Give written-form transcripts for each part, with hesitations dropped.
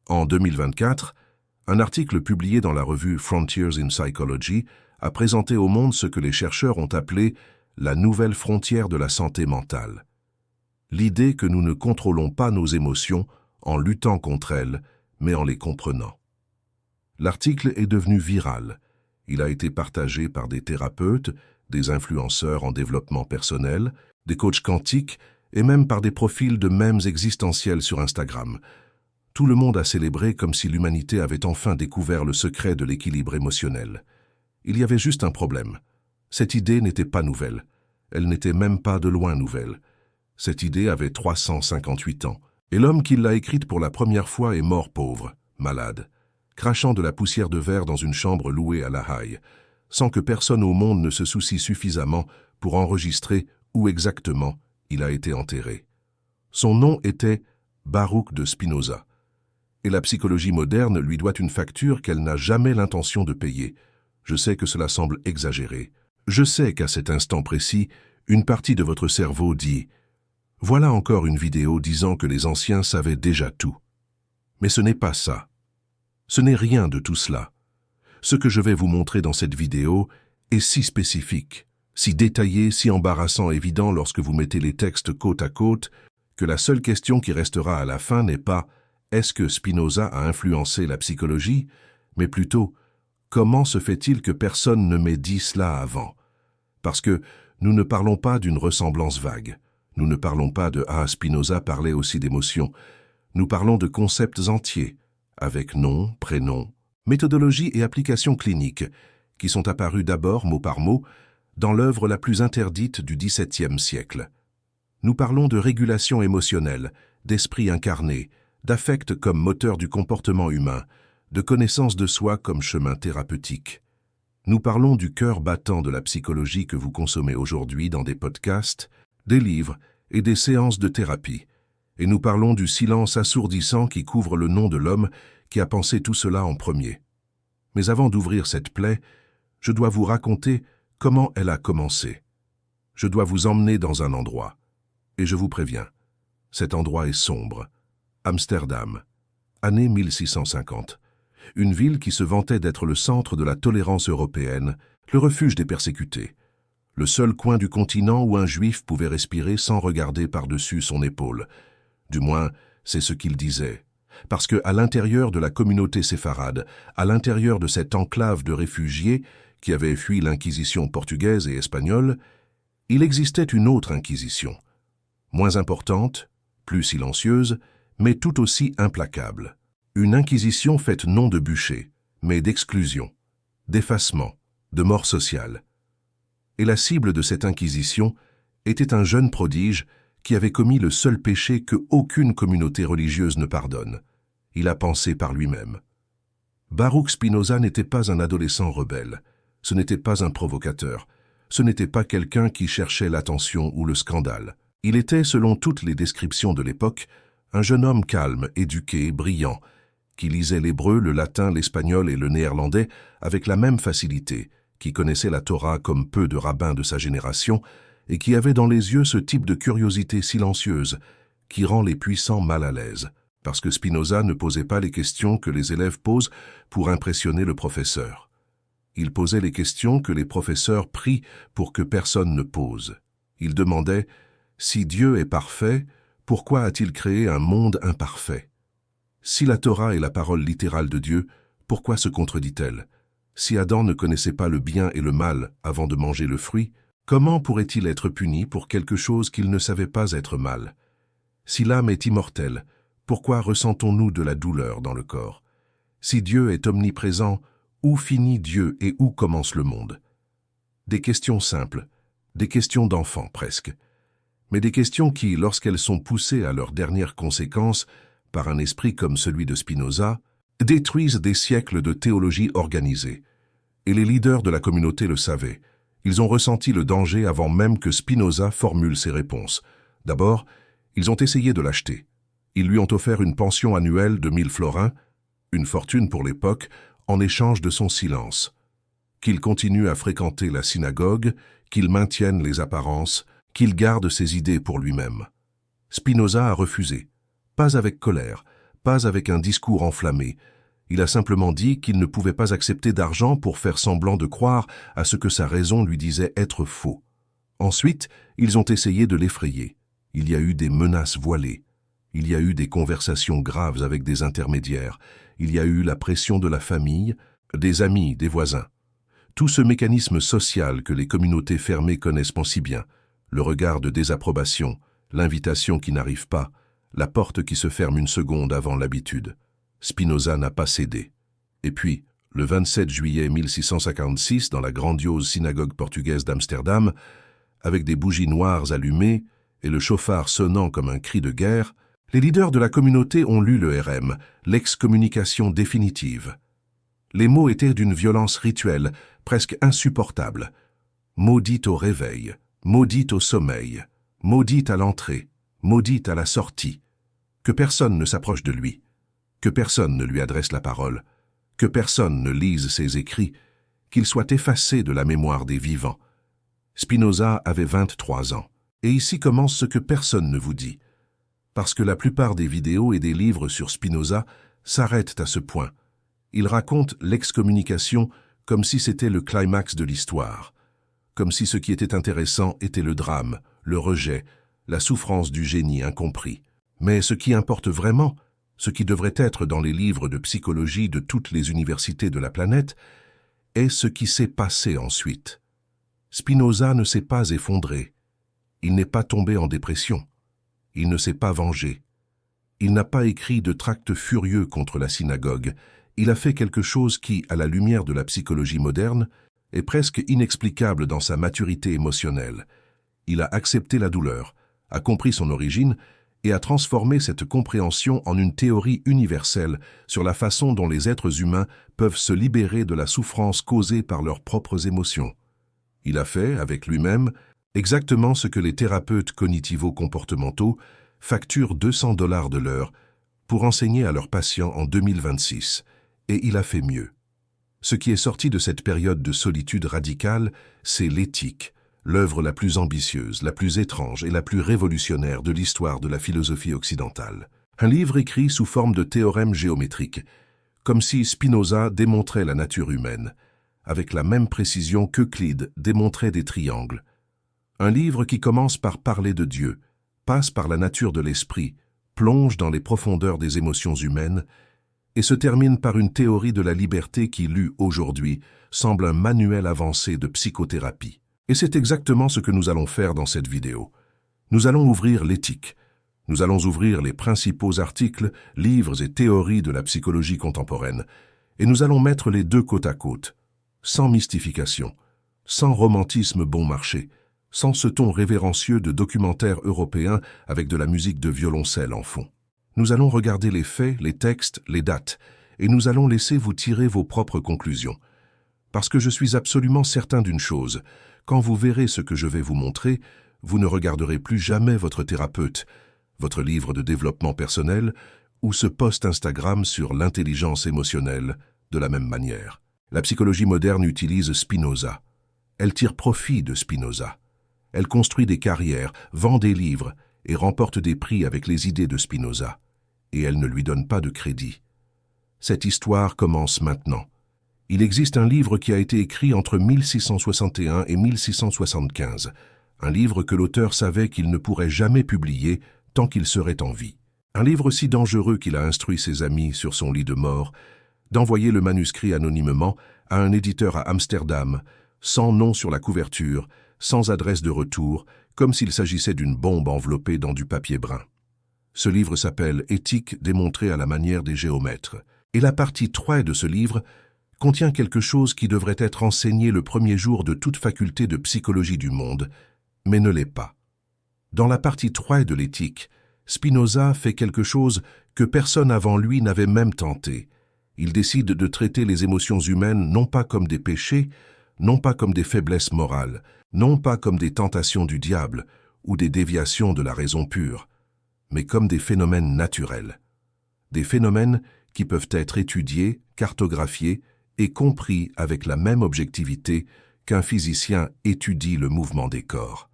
En 2024, un article publié dans la revue Frontiers in Psychology a présenté au monde ce que les chercheurs ont appelé la nouvelle frontière de la santé mentale. L'idée que nous ne contrôlons pas nos émotions en luttant contre elles, mais en les comprenant. L'article est devenu viral. Il a été partagé par des thérapeutes, des influenceurs en développement personnel, des coachs quantiques et même par des profils de mèmes existentiels sur Instagram. Tout le monde a célébré comme si l'humanité avait enfin découvert le secret de l'équilibre émotionnel. Il y avait juste un problème. Cette idée n'était pas nouvelle. Elle n'était même pas de loin nouvelle. Cette idée avait 358 ans. Et l'homme qui l'a écrite pour la première fois est mort pauvre, malade, crachant de la poussière de verre dans une chambre louée à La Haye, sans que personne au monde ne se soucie suffisamment pour enregistrer où exactement il a été enterré. Son nom était Baruch de Spinoza. Et la psychologie moderne lui doit une facture qu'elle n'a jamais l'intention de payer. Je sais que cela semble exagéré. Je sais qu'à cet instant précis, une partie de votre cerveau dit « Voilà encore une vidéo disant que les anciens savaient déjà tout. » Mais ce n'est pas ça. Ce n'est rien de tout cela. Ce que je vais vous montrer dans cette vidéo est si spécifique, si détaillé, si embarrassant évident lorsque vous mettez les textes côte à côte, que la seule question qui restera à la fin n'est pas « Est-ce que Spinoza a influencé la psychologie ?» mais plutôt « Comment se fait-il que personne ne m'ait dit cela avant ?» Parce que nous ne parlons pas d'une ressemblance vague. Nous ne parlons pas de « Ah, Spinoza parlait aussi d'émotions ». Nous parlons de concepts entiers, avec nom, prénom, méthodologie et application clinique, qui sont apparus d'abord mot par mot dans l'œuvre la plus interdite du XVIIe siècle. Nous parlons de régulation émotionnelle, d'esprit incarné, d'affect comme moteur du comportement humain, de connaissance de soi comme chemin thérapeutique. Nous parlons du cœur battant de la psychologie que vous consommez aujourd'hui dans des podcasts, des livres et des séances de thérapie. Et nous parlons du silence assourdissant qui couvre le nom de l'homme qui a pensé tout cela en premier. Mais avant d'ouvrir cette plaie, je dois vous raconter comment elle a commencé. Je dois vous emmener dans un endroit. Et je vous préviens, cet endroit est sombre. Amsterdam, année 1650. Une ville qui se vantait d'être le centre de la tolérance européenne, le refuge des persécutés. Le seul coin du continent où un juif pouvait respirer sans regarder par-dessus son épaule. Du moins, c'est ce qu'il disait. Parce qu'à l'intérieur de la communauté séfarade, à l'intérieur de cette enclave de réfugiés qui avaient fui l'inquisition portugaise et espagnole, il existait une autre inquisition, moins importante, plus silencieuse, mais tout aussi implacable. Une inquisition faite non de bûcher, mais d'exclusion, d'effacement, de mort sociale. Et la cible de cette inquisition était un jeune prodige qui avait commis le seul péché que aucune communauté religieuse ne pardonne. Il a pensé par lui-même. Baruch Spinoza n'était pas un adolescent rebelle, ce n'était pas un provocateur, ce n'était pas quelqu'un qui cherchait l'attention ou le scandale. Il était, selon toutes les descriptions de l'époque, un jeune homme calme, éduqué, brillant, qui lisait l'hébreu, le latin, l'espagnol et le néerlandais avec la même facilité, qui connaissait la Torah comme peu de rabbins de sa génération, et qui avait dans les yeux ce type de curiosité silencieuse qui rend les puissants mal à l'aise, parce que Spinoza ne posait pas les questions que les élèves posent pour impressionner le professeur. Il posait les questions que les professeurs prient pour que personne ne pose. Il demandait « Si Dieu est parfait, pourquoi a-t-il créé un monde imparfait ? Si la Torah est la parole littérale de Dieu, pourquoi se contredit-elle ? Si Adam ne connaissait pas le bien et le mal avant de manger le fruit, comment pourrait-il être puni pour quelque chose qu'il ne savait pas être mal ? Si l'âme est immortelle, pourquoi ressentons-nous de la douleur dans le corps ? Si Dieu est omniprésent, où finit Dieu et où commence le monde ? Des questions simples, des questions d'enfants presque, mais des questions qui, lorsqu'elles sont poussées à leurs dernières conséquences par un esprit comme celui de Spinoza, détruisent des siècles de théologie organisée. Et les leaders de la communauté le savaient. Ils ont ressenti le danger avant même que Spinoza formule ses réponses. D'abord, ils ont essayé de l'acheter. Ils lui ont offert une pension annuelle de 1000 florins, une fortune pour l'époque, en échange de son silence. Qu'il continue à fréquenter la synagogue, qu'il maintienne les apparences, qu'il garde ses idées pour lui-même. Spinoza a refusé, pas avec colère, pas avec un discours enflammé. Il a simplement dit qu'il ne pouvait pas accepter d'argent pour faire semblant de croire à ce que sa raison lui disait être faux. Ensuite, ils ont essayé de l'effrayer. Il y a eu des menaces voilées. Il y a eu des conversations graves avec des intermédiaires. Il y a eu la pression de la famille, des amis, des voisins. Tout ce mécanisme social que les communautés fermées connaissent si bien, le regard de désapprobation, l'invitation qui n'arrive pas, la porte qui se ferme une seconde avant l'habitude. Spinoza n'a pas cédé. Et puis, le 27 juillet 1656, dans la grandiose synagogue portugaise d'Amsterdam, avec des bougies noires allumées et le chauffard sonnant comme un cri de guerre, les leaders de la communauté ont lu le RM, l'excommunication définitive. Les mots étaient d'une violence rituelle, presque insupportable. Maudite au réveil, maudite au sommeil, maudite à l'entrée, maudite à la sortie. Que personne ne s'approche de lui, que personne ne lui adresse la parole, que personne ne lise ses écrits, qu'il soit effacé de la mémoire des vivants. Spinoza avait 23 ans. Et ici commence ce que personne ne vous dit. Parce que la plupart des vidéos et des livres sur Spinoza s'arrêtent à ce point. Ils racontent l'excommunication comme si c'était le climax de l'histoire, comme si ce qui était intéressant était le drame, le rejet, la souffrance du génie incompris. Mais ce qui importe vraiment, ce qui devrait être dans les livres de psychologie de toutes les universités de la planète, est ce qui s'est passé ensuite. Spinoza ne s'est pas effondré. Il n'est pas tombé en dépression. Il ne s'est pas vengé. Il n'a pas écrit de tracts furieux contre la synagogue. Il a fait quelque chose qui, à la lumière de la psychologie moderne, est presque inexplicable dans sa maturité émotionnelle. Il a accepté la douleur, a compris son origine et a transformé cette compréhension en une théorie universelle sur la façon dont les êtres humains peuvent se libérer de la souffrance causée par leurs propres émotions. Il a fait, avec lui-même, exactement ce que les thérapeutes cognitivo-comportementaux facturent $200 de l'heure pour enseigner à leurs patients en 2026, et il a fait mieux. Ce qui est sorti de cette période de solitude radicale, c'est l'éthique, l'œuvre la plus ambitieuse, la plus étrange et la plus révolutionnaire de l'histoire de la philosophie occidentale. Un livre écrit sous forme de théorèmes géométriques, comme si Spinoza démontrait la nature humaine, avec la même précision qu'Euclide démontrait des triangles. Un livre qui commence par parler de Dieu, passe par la nature de l'esprit, plonge dans les profondeurs des émotions humaines et se termine par une théorie de la liberté qui, lue aujourd'hui, semble un manuel avancé de psychothérapie. Et c'est exactement ce que nous allons faire dans cette vidéo. Nous allons ouvrir l'éthique. Nous allons ouvrir les principaux articles, livres et théories de la psychologie contemporaine. Et nous allons mettre les deux côte à côte, sans mystification, sans romantisme bon marché, sans ce ton révérencieux de documentaire européen avec de la musique de violoncelle en fond. Nous allons regarder les faits, les textes, les dates, et nous allons laisser vous tirer vos propres conclusions. Parce que je suis absolument certain d'une chose, quand vous verrez ce que je vais vous montrer, vous ne regarderez plus jamais votre thérapeute, votre livre de développement personnel ou ce post Instagram sur l'intelligence émotionnelle de la même manière. La psychologie moderne utilise Spinoza. Elle tire profit de Spinoza. Elle construit des carrières, vend des livres et remporte des prix avec les idées de Spinoza. Et elle ne lui donne pas de crédit. Cette histoire commence maintenant. Il existe un livre qui a été écrit entre 1661 et 1675, un livre que l'auteur savait qu'il ne pourrait jamais publier tant qu'il serait en vie. Un livre si dangereux qu'il a instruit ses amis sur son lit de mort d'envoyer le manuscrit anonymement à un éditeur à Amsterdam, sans nom sur la couverture, sans adresse de retour, comme s'il s'agissait d'une bombe enveloppée dans du papier brun. Ce livre s'appelle « Éthique démontrée à la manière des géomètres ». Et la partie 3 de ce livre contient quelque chose qui devrait être enseigné le premier jour de toute faculté de psychologie du monde, mais ne l'est pas. Dans la partie 3 de l'éthique, Spinoza fait quelque chose que personne avant lui n'avait même tenté. Il décide de traiter les émotions humaines non pas comme des péchés, non pas comme des faiblesses morales, non pas comme des tentations du diable ou des déviations de la raison pure, mais comme des phénomènes naturels. Des phénomènes qui peuvent être étudiés, cartographiés et compris avec la même objectivité qu'un physicien étudie le mouvement des corps.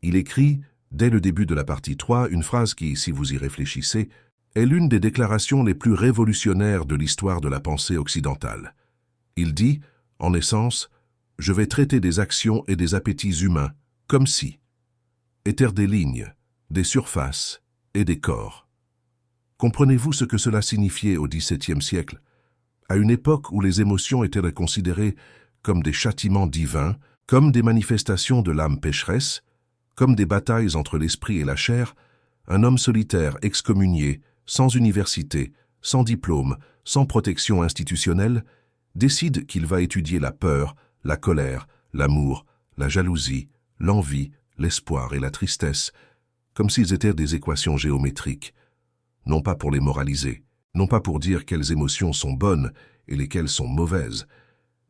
Il écrit, dès le début de la partie 3, une phrase qui, si vous y réfléchissez, est l'une des déclarations les plus révolutionnaires de l'histoire de la pensée occidentale. Il dit, en essence, « Je vais traiter des actions et des appétits humains, comme si, étaient des lignes, des surfaces et des corps. » Comprenez-vous ce que cela signifiait au XVIIe siècle, à une époque où les émotions étaient considérées comme des châtiments divins, comme des manifestations de l'âme pécheresse, comme des batailles entre l'esprit et la chair? Un homme solitaire, excommunié, sans université, sans diplôme, sans protection institutionnelle, décide qu'il va étudier la peur, la colère, l'amour, la jalousie, l'envie, l'espoir et la tristesse, comme s'ils étaient des équations géométriques, non pas pour les moraliser, non pas pour dire quelles émotions sont bonnes et lesquelles sont mauvaises,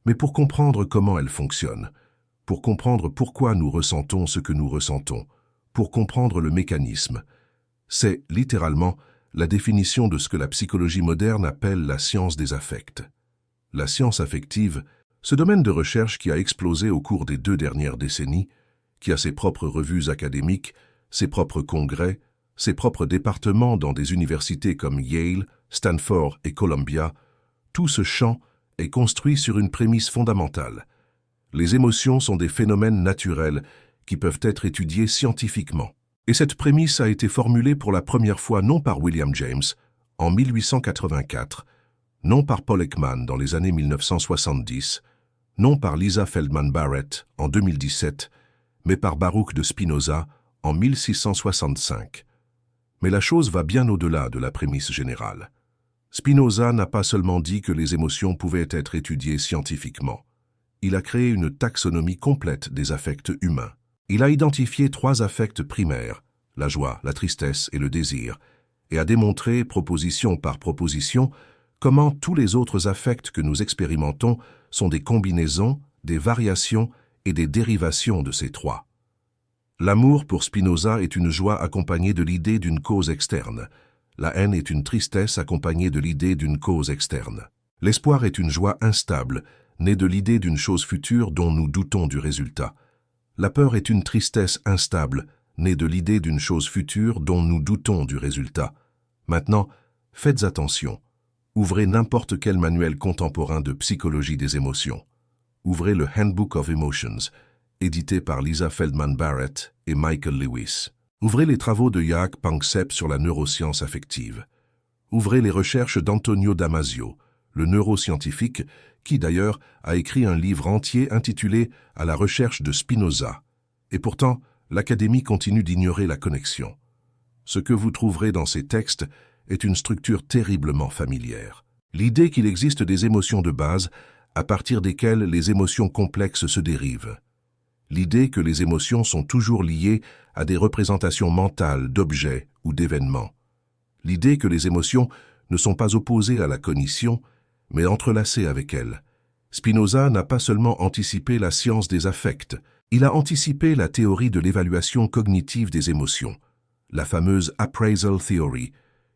mais pour comprendre comment elles fonctionnent, pour comprendre pourquoi nous ressentons ce que nous ressentons, pour comprendre le mécanisme. C'est, littéralement, la définition de ce que la psychologie moderne appelle la science des affects. La science affective, ce domaine de recherche qui a explosé au cours des 2 dernières décennies, qui a ses propres revues académiques, ses propres congrès, ses propres départements dans des universités comme Yale, Stanford et Columbia, tout ce champ est construit sur une prémisse fondamentale. Les émotions sont des phénomènes naturels qui peuvent être étudiés scientifiquement. Et cette prémisse a été formulée pour la première fois non par William James, en 1884, non par Paul Ekman dans les années 1970, non par Lisa Feldman Barrett en 2017, mais par Baruch de Spinoza en 1665. Mais la chose va bien au-delà de la prémisse générale. Spinoza n'a pas seulement dit que les émotions pouvaient être étudiées scientifiquement. Il a créé une taxonomie complète des affects humains. Il a identifié 3 affects primaires, la joie, la tristesse et le désir, et a démontré, proposition par proposition, comment tous les autres affects que nous expérimentons sont des combinaisons, des variations et des dérivations de ces 3. L'amour pour Spinoza est une joie accompagnée de l'idée d'une cause externe. La haine est une tristesse accompagnée de l'idée d'une cause externe. L'espoir est une joie instable, née de l'idée d'une chose future dont nous doutons du résultat. La peur est une tristesse instable, née de l'idée d'une chose future dont nous doutons du résultat. Maintenant, faites attention. Ouvrez n'importe quel manuel contemporain de psychologie des émotions. Ouvrez le Handbook of Emotions, édité par Lisa Feldman Barrett et Michael Lewis. Ouvrez les travaux de Jaak Panksepp sur la neuroscience affective. Ouvrez les recherches d'Antonio Damasio, le neuroscientifique, qui d'ailleurs a écrit un livre entier intitulé « À la recherche de Spinoza ». Et pourtant, l'Académie continue d'ignorer la connexion. Ce que vous trouverez dans ces textes est une structure terriblement familière. L'idée qu'il existe des émotions de base à partir desquelles les émotions complexes se dérivent. L'idée que les émotions sont toujours liées à des représentations mentales d'objets ou d'événements. L'idée que les émotions ne sont pas opposées à la cognition, mais entrelacées avec elle. Spinoza n'a pas seulement anticipé la science des affects, il a anticipé la théorie de l'évaluation cognitive des émotions, la fameuse Appraisal Theory,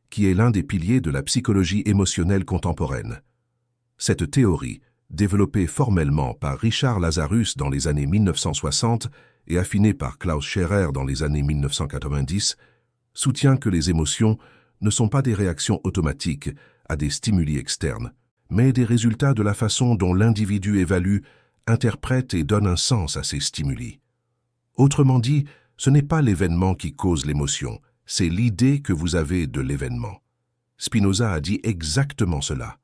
qui est l'un des piliers de la psychologie émotionnelle contemporaine. Cette théorie, développée formellement par Richard Lazarus dans les années 1960 et affinée par Klaus Scherer dans les années 1990, soutient que les émotions ne sont pas des réactions automatiques à des stimuli externes, mais des résultats de la façon dont l'individu évalue, interprète et donne un sens à ces stimuli. Autrement dit, ce n'est pas l'événement qui cause l'émotion, c'est l'idée que vous avez de l'événement. Spinoza a dit exactement cela.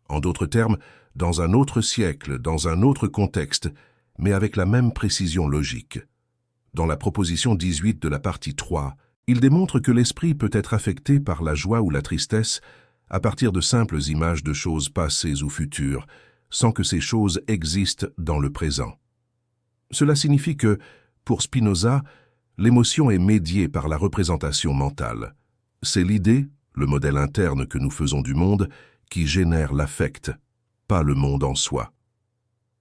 En d'autres termes, dans un autre siècle, dans un autre contexte, mais avec la même précision logique. Dans la proposition 18 de la partie 3, il démontre que l'esprit peut être affecté par la joie ou la tristesse à partir de simples images de choses passées ou futures, sans que ces choses existent dans le présent. Cela signifie que, pour Spinoza, l'émotion est médiée par la représentation mentale. C'est l'idée, le modèle interne que nous faisons du monde, qui génère l'affect, pas le monde en soi.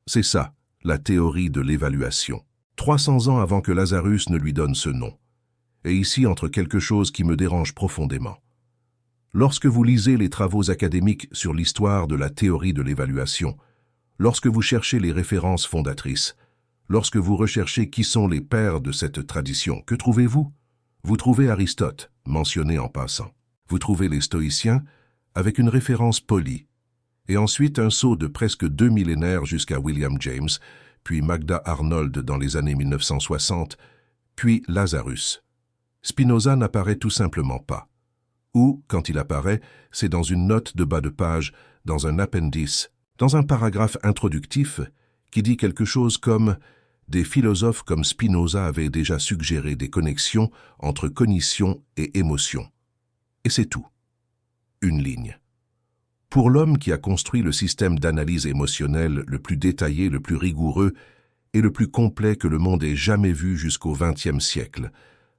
C'est ça, la théorie de l'évaluation. 300 ans avant que Lazarus ne lui donne ce nom. Et ici entre quelque chose qui me dérange profondément. Lorsque vous lisez les travaux académiques sur l'histoire de la théorie de l'évaluation, lorsque vous cherchez les références fondatrices, lorsque vous recherchez qui sont les pères de cette tradition, que trouvez-vous? Vous trouvez Aristote, mentionné en passant. Vous trouvez les stoïciens avec une référence polie, et ensuite un saut de presque 2 millénaires jusqu'à William James, puis Magda Arnold dans les années 1960, puis Lazarus. Spinoza n'apparaît tout simplement pas. Ou, quand il apparaît, c'est dans une note de bas de page, dans un appendice, dans un paragraphe introductif qui dit quelque chose comme « Des philosophes comme Spinoza avaient déjà suggéré des connexions entre cognition et émotion. » Et c'est tout. Une ligne. Pour l'homme qui a construit le système d'analyse émotionnelle le plus détaillé, le plus rigoureux et le plus complet que le monde ait jamais vu jusqu'au XXe siècle,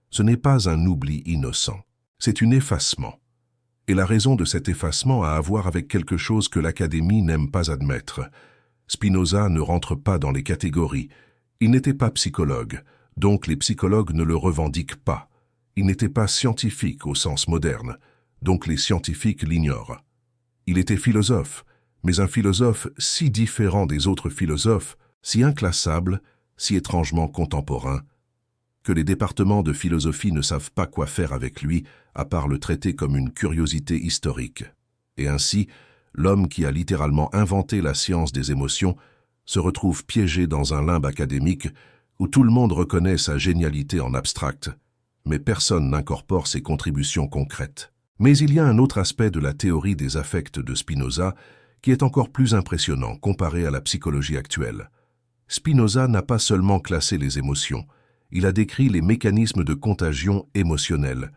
ce n'est pas un oubli innocent, c'est un effacement. Et la raison de cet effacement a à voir avec quelque chose que l'Académie n'aime pas admettre. Spinoza ne rentre pas dans les catégories. Il n'était pas psychologue, donc les psychologues ne le revendiquent pas. Il n'était pas scientifique au sens moderne, donc les scientifiques l'ignorent. Il était philosophe, mais un philosophe si différent des autres philosophes, si inclassable, si étrangement contemporain, que les départements de philosophie ne savent pas quoi faire avec lui, à part le traiter comme une curiosité historique. Et ainsi, l'homme qui a littéralement inventé la science des émotions se retrouve piégé dans un limbe académique où tout le monde reconnaît sa génialité en abstract, mais personne n'incorpore ses contributions concrètes. Mais il y a un autre aspect de la théorie des affects de Spinoza qui est encore plus impressionnant comparé à la psychologie actuelle. Spinoza n'a pas seulement classé les émotions, il a décrit les mécanismes de contagion émotionnelle.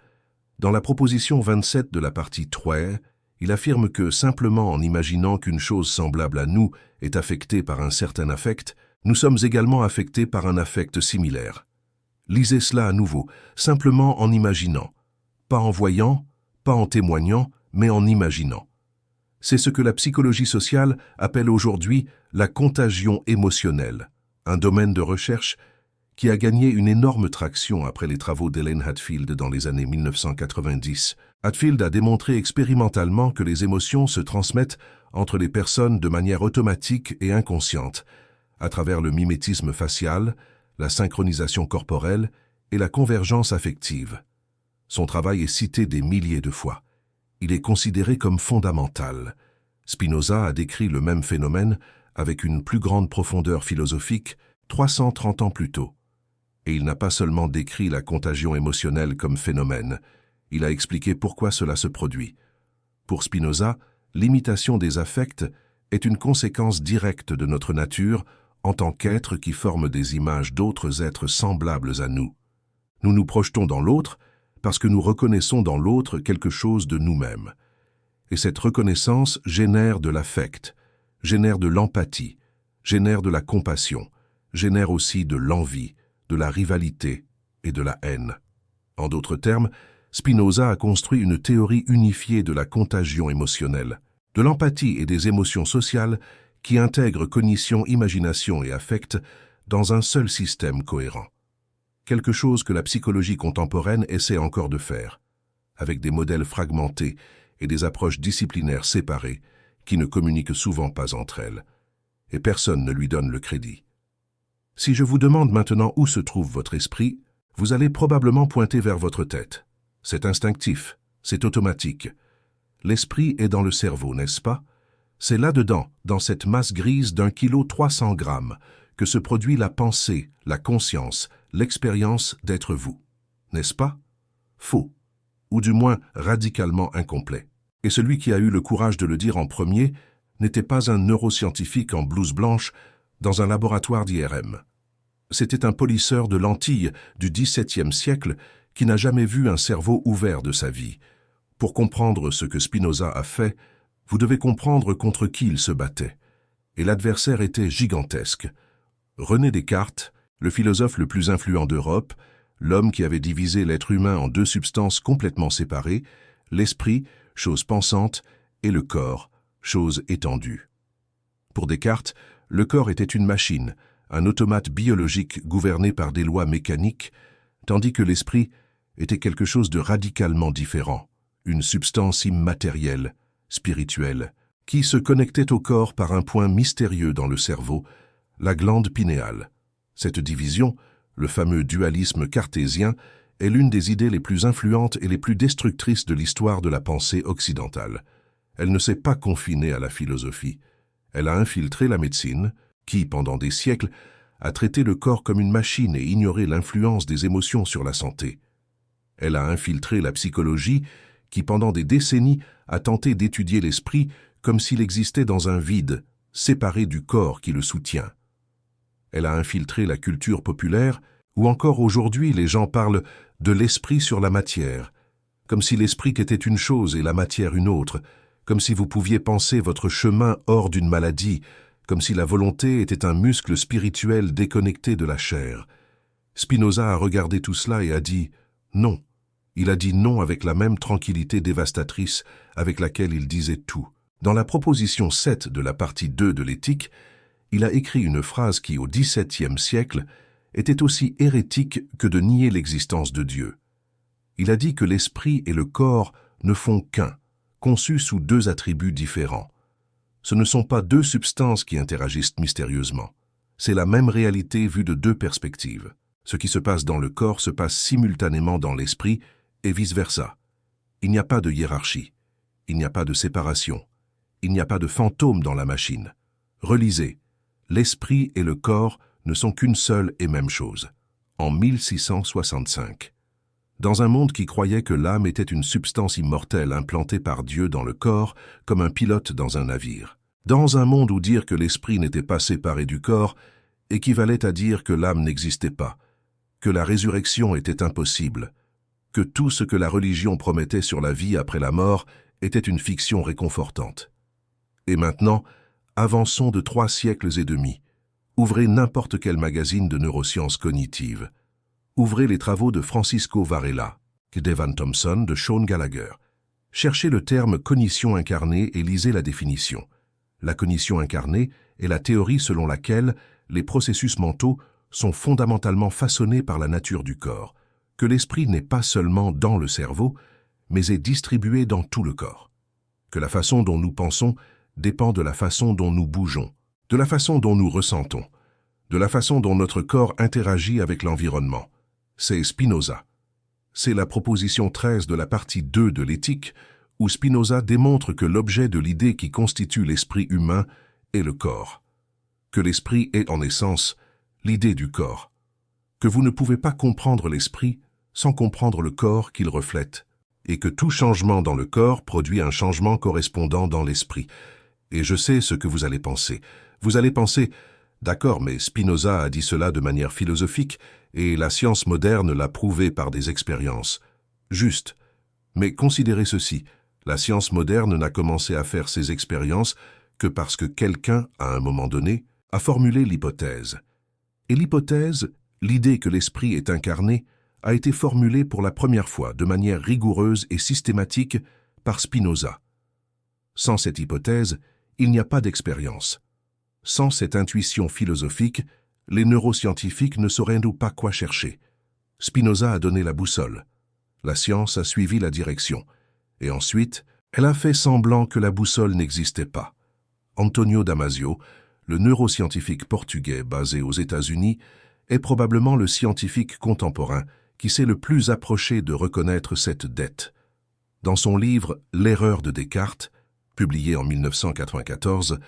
Dans la proposition 27 de la partie 3, il affirme que simplement en imaginant qu'une chose semblable à nous est affectée par un certain affect, nous sommes également affectés par un affect similaire. Lisez cela à nouveau, simplement en imaginant, pas en voyant, pas en témoignant, mais en imaginant. C'est ce que la psychologie sociale appelle aujourd'hui la contagion émotionnelle, un domaine de recherche qui a gagné une énorme traction après les travaux d'Helen Hadfield dans les années 1990. Hadfield a démontré expérimentalement que les émotions se transmettent entre les personnes de manière automatique et inconsciente, à travers le mimétisme facial, la synchronisation corporelle et la convergence affective. Son travail est cité des milliers de fois. Il est considéré comme fondamental. Spinoza a décrit le même phénomène avec une plus grande profondeur philosophique 330 ans plus tôt. Et il n'a pas seulement décrit la contagion émotionnelle comme phénomène, il a expliqué pourquoi cela se produit. Pour Spinoza, l'imitation des affects est une conséquence directe de notre nature en tant qu'êtres qui forment des images d'autres êtres semblables à nous. Nous nous projetons dans l'autre parce que nous reconnaissons dans l'autre quelque chose de nous-mêmes. Et cette reconnaissance génère de l'affect, génère de l'empathie, génère de la compassion, génère aussi de l'envie, de la rivalité et de la haine. En d'autres termes, Spinoza a construit une théorie unifiée de la contagion émotionnelle, de l'empathie et des émotions sociales qui intègrent cognition, imagination et affect dans un seul système cohérent. Quelque chose que la psychologie contemporaine essaie encore de faire, avec des modèles fragmentés et des approches disciplinaires séparées qui ne communiquent souvent pas entre elles, et personne ne lui donne le crédit. Si je vous demande maintenant où se trouve votre esprit, vous allez probablement pointer vers votre tête. C'est instinctif, c'est automatique. L'esprit est dans le cerveau, n'est-ce pas? C'est là-dedans, dans cette masse grise d'1 kg 300 grammes, que se produit la pensée, la conscience, l'expérience d'être vous. N'est-ce pas? Faux, ou du moins radicalement incomplet. Et celui qui a eu le courage de le dire en premier n'était pas un neuroscientifique en blouse blanche dans un laboratoire d'IRM. C'était un polisseur de lentilles du XVIIe siècle qui n'a jamais vu un cerveau ouvert de sa vie. Pour comprendre ce que Spinoza a fait, vous devez comprendre contre qui il se battait. Et l'adversaire était gigantesque. René Descartes, le philosophe le plus influent d'Europe, l'homme qui avait divisé l'être humain en deux substances complètement séparées, l'esprit, chose pensante, et le corps, chose étendue. Pour Descartes, le corps était une machine, un automate biologique gouverné par des lois mécaniques, tandis que l'esprit était quelque chose de radicalement différent, une substance immatérielle, spirituelle, qui se connectait au corps par un point mystérieux dans le cerveau, la glande pinéale. Cette division, le fameux dualisme cartésien, est l'une des idées les plus influentes et les plus destructrices de l'histoire de la pensée occidentale. Elle ne s'est pas confinée à la philosophie. Elle a infiltré la médecine, qui, pendant des siècles, a traité le corps comme une machine et ignoré l'influence des émotions sur la santé. Elle a infiltré la psychologie, qui, pendant des décennies, a tenté d'étudier l'esprit comme s'il existait dans un vide, séparé du corps qui le soutient. Elle a infiltré la culture populaire, où encore aujourd'hui les gens parlent de l'esprit sur la matière, comme si l'esprit était une chose et la matière une autre, comme si vous pouviez penser votre chemin hors d'une maladie, comme si la volonté était un muscle spirituel déconnecté de la chair. Spinoza a regardé tout cela et a dit « non ». Il a dit non avec la même tranquillité dévastatrice avec laquelle il disait tout. Dans la proposition 7 de la partie 2 de l'éthique, il a écrit une phrase qui, au XVIIe siècle, était aussi hérétique que de nier l'existence de Dieu. Il a dit que l'esprit et le corps ne font qu'un, conçus sous deux attributs différents. Ce ne sont pas deux substances qui interagissent mystérieusement. C'est la même réalité vue de deux perspectives. Ce qui se passe dans le corps se passe simultanément dans l'esprit et vice-versa. Il n'y a pas de hiérarchie. Il n'y a pas de séparation. Il n'y a pas de fantôme dans la machine. Relisez. L'esprit et le corps ne sont qu'une seule et même chose. En 1665. Dans un monde qui croyait que l'âme était une substance immortelle implantée par Dieu dans le corps, comme un pilote dans un navire. Dans un monde où dire que l'esprit n'était pas séparé du corps équivalait à dire que l'âme n'existait pas, que la résurrection était impossible, que tout ce que la religion promettait sur la vie après la mort était une fiction réconfortante. Et maintenant, avançons de 3 siècles et demi. Ouvrez n'importe quel magazine de neurosciences cognitives. Ouvrez les travaux de Francisco Varela, d'Evan Thompson, de Sean Gallagher. Cherchez le terme cognition incarnée et lisez la définition. La cognition incarnée est la théorie selon laquelle les processus mentaux sont fondamentalement façonnés par la nature du corps, que l'esprit n'est pas seulement dans le cerveau, mais est distribué dans tout le corps. Que la façon dont nous pensons dépend de la façon dont nous bougeons, de la façon dont nous ressentons, de la façon dont notre corps interagit avec l'environnement. C'est Spinoza. C'est la proposition 13 de la partie 2 de l'éthique, où Spinoza démontre que l'objet de l'idée qui constitue l'esprit humain est le corps. Que l'esprit est en essence l'idée du corps. Que vous ne pouvez pas comprendre l'esprit sans comprendre le corps qu'il reflète, et que tout changement dans le corps produit un changement correspondant dans l'esprit. Et je sais ce que vous allez penser. Vous allez penser, d'accord, mais Spinoza a dit cela de manière philosophique, et la science moderne l'a prouvé par des expériences. Juste. Mais considérez ceci, la science moderne n'a commencé à faire ses expériences que parce que quelqu'un, à un moment donné, a formulé l'hypothèse. Et l'hypothèse, l'idée que l'esprit est incarné, a été formulée pour la première fois de manière rigoureuse et systématique par Spinoza. Sans cette hypothèse, il n'y a pas d'expérience. Sans cette intuition philosophique, les neuroscientifiques ne sauraient-nous pas quoi chercher. Spinoza a donné la boussole. La science a suivi la direction. Et ensuite, elle a fait semblant que la boussole n'existait pas. Antonio Damasio, le neuroscientifique portugais basé aux États-Unis, est probablement le scientifique contemporain qui s'est le plus approché de reconnaître cette dette. Dans son livre « L'erreur de Descartes », publié en 1994,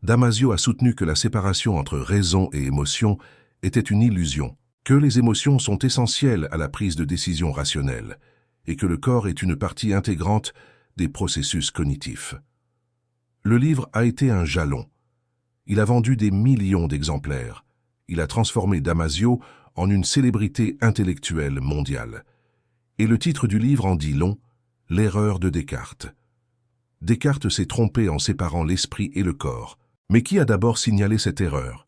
Damasio a soutenu que la séparation entre raison et émotion était une illusion, que les émotions sont essentielles à la prise de décision rationnelle et que le corps est une partie intégrante des processus cognitifs. Le livre a été un jalon. Il a vendu des millions d'exemplaires. Il a transformé Damasio en une célébrité intellectuelle mondiale. Et le titre du livre en dit long, « L'erreur de Descartes ». Descartes s'est trompé en séparant l'esprit et le corps. Mais qui a d'abord signalé cette erreur?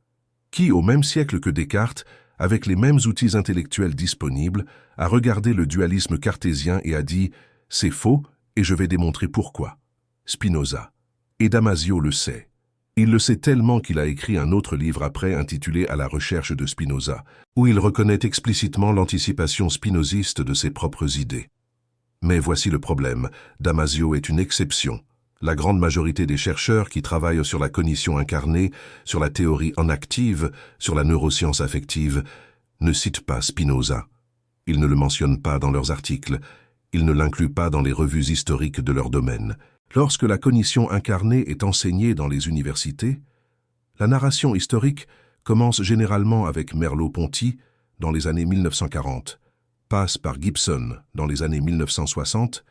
Qui, au même siècle que Descartes, avec les mêmes outils intellectuels disponibles, a regardé le dualisme cartésien et a dit « c'est faux et je vais démontrer pourquoi ». Spinoza. Et Damasio le sait. Il le sait tellement qu'il a écrit un autre livre après intitulé « À la recherche de Spinoza », où il reconnaît explicitement l'anticipation spinoziste de ses propres idées. Mais voici le problème, Damasio est une exception. La grande majorité des chercheurs qui travaillent sur la cognition incarnée, sur la théorie en active, sur la neuroscience affective, ne citent pas Spinoza. Ils ne le mentionnent pas dans leurs articles, ils ne l'incluent pas dans les revues historiques de leur domaine. Lorsque la cognition incarnée est enseignée dans les universités, la narration historique commence généralement avec Merleau-Ponty dans les années 1940, passe par Gibson dans les années 1960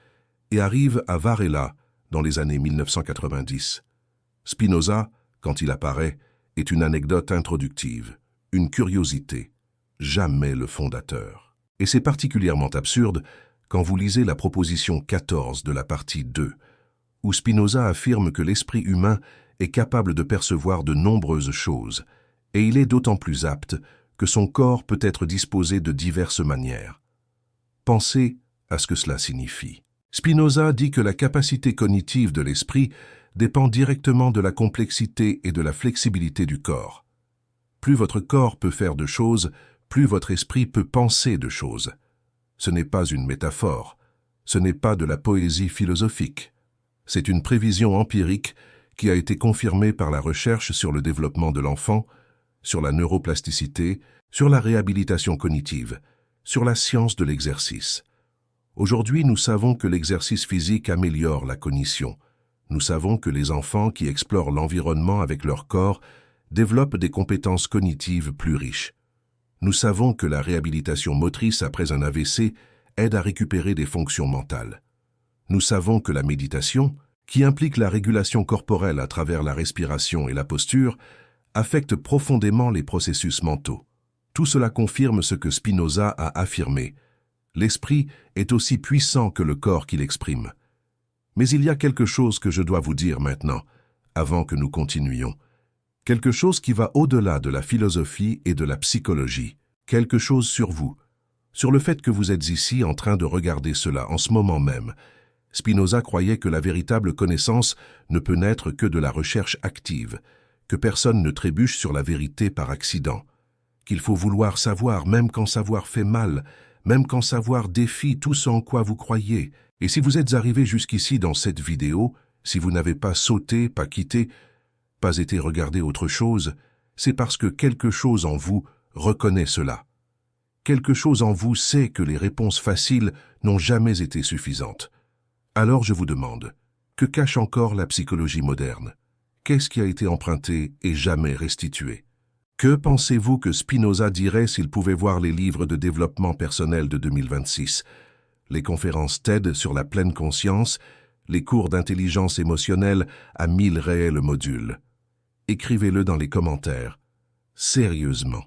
et arrive à Varela dans les années 1990. Spinoza, quand il apparaît, est une anecdote introductive, une curiosité, jamais le fondateur. Et c'est particulièrement absurde quand vous lisez la proposition 14 de la partie 2, où Spinoza affirme que l'esprit humain est capable de percevoir de nombreuses choses, et il est d'autant plus apte que son corps peut être disposé de diverses manières. Pensez à ce que cela signifie. Spinoza dit que la capacité cognitive de l'esprit dépend directement de la complexité et de la flexibilité du corps. Plus votre corps peut faire de choses, plus votre esprit peut penser de choses. Ce n'est pas une métaphore, ce n'est pas de la poésie philosophique. C'est une prévision empirique qui a été confirmée par la recherche sur le développement de l'enfant, sur la neuroplasticité, sur la réhabilitation cognitive, sur la science de l'exercice. Aujourd'hui, nous savons que l'exercice physique améliore la cognition. Nous savons que les enfants qui explorent l'environnement avec leur corps développent des compétences cognitives plus riches. Nous savons que la réhabilitation motrice après un AVC aide à récupérer des fonctions mentales. Nous savons que la méditation, qui implique la régulation corporelle à travers la respiration et la posture, affecte profondément les processus mentaux. Tout cela confirme ce que Spinoza a affirmé. L'esprit est aussi puissant que le corps qui l'exprime. Mais il y a quelque chose que je dois vous dire maintenant, avant que nous continuions. Quelque chose qui va au-delà de la philosophie et de la psychologie. Quelque chose sur vous, sur le fait que vous êtes ici en train de regarder cela en ce moment même. Spinoza croyait que la véritable connaissance ne peut naître que de la recherche active, que personne ne trébuche sur la vérité par accident, qu'il faut vouloir savoir même quand savoir fait mal, même quand savoir défie tout ce en quoi vous croyez. Et si vous êtes arrivé jusqu'ici dans cette vidéo, si vous n'avez pas sauté, pas quitté, pas été regarder autre chose, c'est parce que quelque chose en vous reconnaît cela. Quelque chose en vous sait que les réponses faciles n'ont jamais été suffisantes. Alors je vous demande, que cache encore la psychologie moderne? Qu'est-ce qui a été emprunté et jamais restitué? Que pensez-vous que Spinoza dirait s'il pouvait voir les livres de développement personnel de 2026, les conférences TED sur la pleine conscience, les cours d'intelligence émotionnelle à 1000 réels modules? Écrivez-le dans les commentaires. Sérieusement.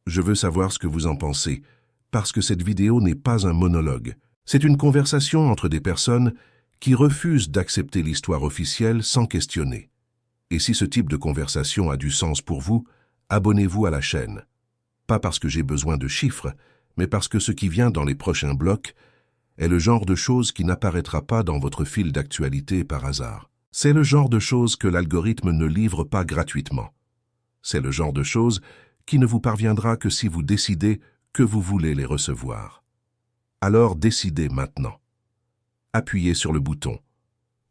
Je veux savoir ce que vous en pensez, parce que cette vidéo n'est pas un monologue. C'est une conversation entre des personnes qui refusent d'accepter l'histoire officielle sans questionner. Et si ce type de conversation a du sens pour vous, abonnez-vous à la chaîne. Pas parce que j'ai besoin de chiffres, mais parce que ce qui vient dans les prochains blocs est le genre de choses qui n'apparaîtra pas dans votre fil d'actualité par hasard. C'est le genre de choses que l'algorithme ne livre pas gratuitement. C'est le genre de choses qui ne vous parviendra que si vous décidez que vous voulez les recevoir. Alors décidez maintenant. Appuyez sur le bouton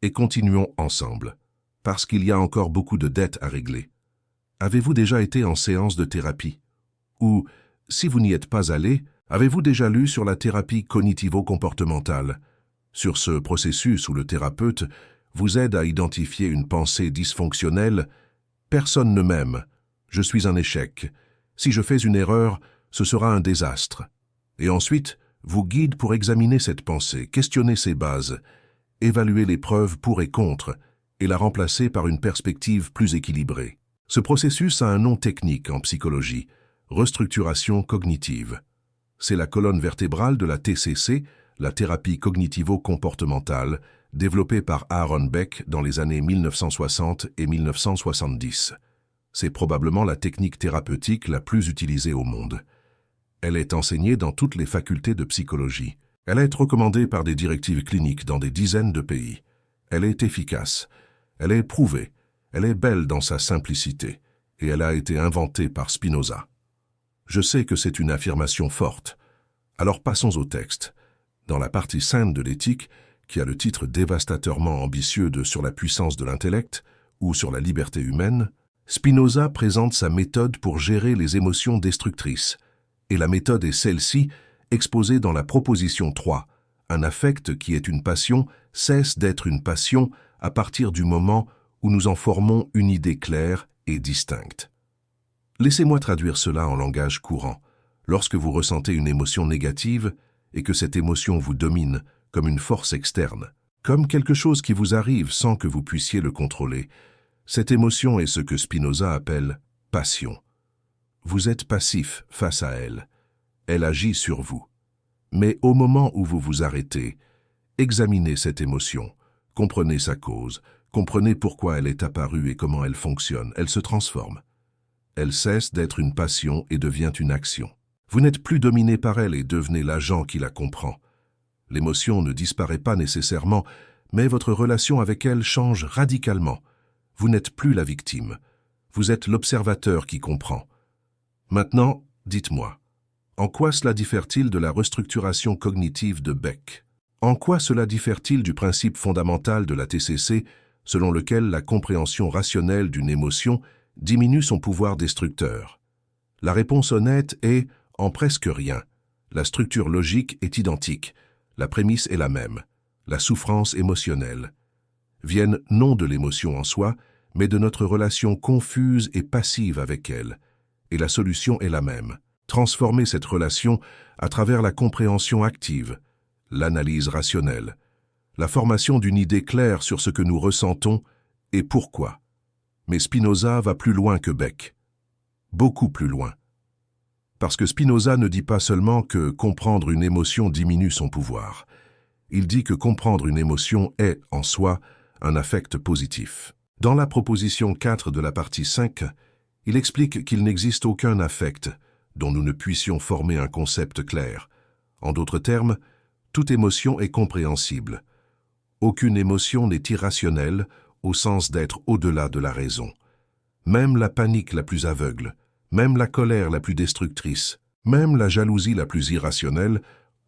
et continuons ensemble, parce qu'il y a encore beaucoup de dettes à régler. Avez-vous déjà été en séance de thérapie? Ou, si vous n'y êtes pas allé, avez-vous déjà lu sur la thérapie cognitivo-comportementale? Sur ce processus où le thérapeute vous aide à identifier une pensée dysfonctionnelle, « Personne ne m'aime, je suis un échec. Si je fais une erreur, ce sera un désastre. » Et ensuite, vous guide pour examiner cette pensée, questionner ses bases, évaluer les preuves pour et contre, et la remplacer par une perspective plus équilibrée. Ce processus a un nom technique en psychologie, restructuration cognitive. C'est la colonne vertébrale de la TCC, la thérapie cognitivo-comportementale, développée par Aaron Beck dans les années 1960 et 1970. C'est probablement la technique thérapeutique la plus utilisée au monde. Elle est enseignée dans toutes les facultés de psychologie. Elle est recommandée par des directives cliniques dans des dizaines de pays. Elle est efficace. Elle est prouvée. Elle est belle dans sa simplicité. Et elle a été inventée par Spinoza. Je sais que c'est une affirmation forte. Alors passons au texte. Dans la partie sainte de l'éthique, qui a le titre dévastateurement ambitieux de « Sur la puissance de l'intellect » ou « Sur la liberté humaine », Spinoza présente sa méthode pour gérer les émotions destructrices. Et la méthode est celle-ci, exposé dans la proposition 3. Un affect qui est une passion cesse d'être une passion à partir du moment où nous en formons une idée claire et distincte. Laissez-moi traduire cela en langage courant. Lorsque vous ressentez une émotion négative et que cette émotion vous domine comme une force externe, comme quelque chose qui vous arrive sans que vous puissiez le contrôler, cette émotion est ce que Spinoza appelle « passion ». Vous êtes passif face à elle. Elle agit sur vous. Mais au moment où vous vous arrêtez, examinez cette émotion, comprenez sa cause, comprenez pourquoi elle est apparue et comment elle fonctionne, elle se transforme. Elle cesse d'être une passion et devient une action. Vous n'êtes plus dominé par elle et devenez l'agent qui la comprend. L'émotion ne disparaît pas nécessairement, mais votre relation avec elle change radicalement. Vous n'êtes plus la victime. Vous êtes l'observateur qui comprend. Maintenant, dites-moi, en quoi cela diffère-t-il de la restructuration cognitive de Beck? En quoi cela diffère-t-il du principe fondamental de la TCC, selon lequel la compréhension rationnelle d'une émotion diminue son pouvoir destructeur? La réponse honnête est en presque rien. La structure logique est identique. La prémisse est la même. La souffrance émotionnelle viennent non de l'émotion en soi, mais de notre relation confuse et passive avec elle. Et la solution est la même. Transformer cette relation à travers la compréhension active, l'analyse rationnelle, la formation d'une idée claire sur ce que nous ressentons et pourquoi. Mais Spinoza va plus loin que Beck. Beaucoup plus loin. Parce que Spinoza ne dit pas seulement que comprendre une émotion diminue son pouvoir. Il dit que comprendre une émotion est, en soi, un affect positif. Dans la proposition 4 de la partie 5, il explique qu'il n'existe aucun affect dont nous ne puissions former un concept clair. En d'autres termes, toute émotion est compréhensible. Aucune émotion n'est irrationnelle au sens d'être au-delà de la raison. Même la panique la plus aveugle, même la colère la plus destructrice, même la jalousie la plus irrationnelle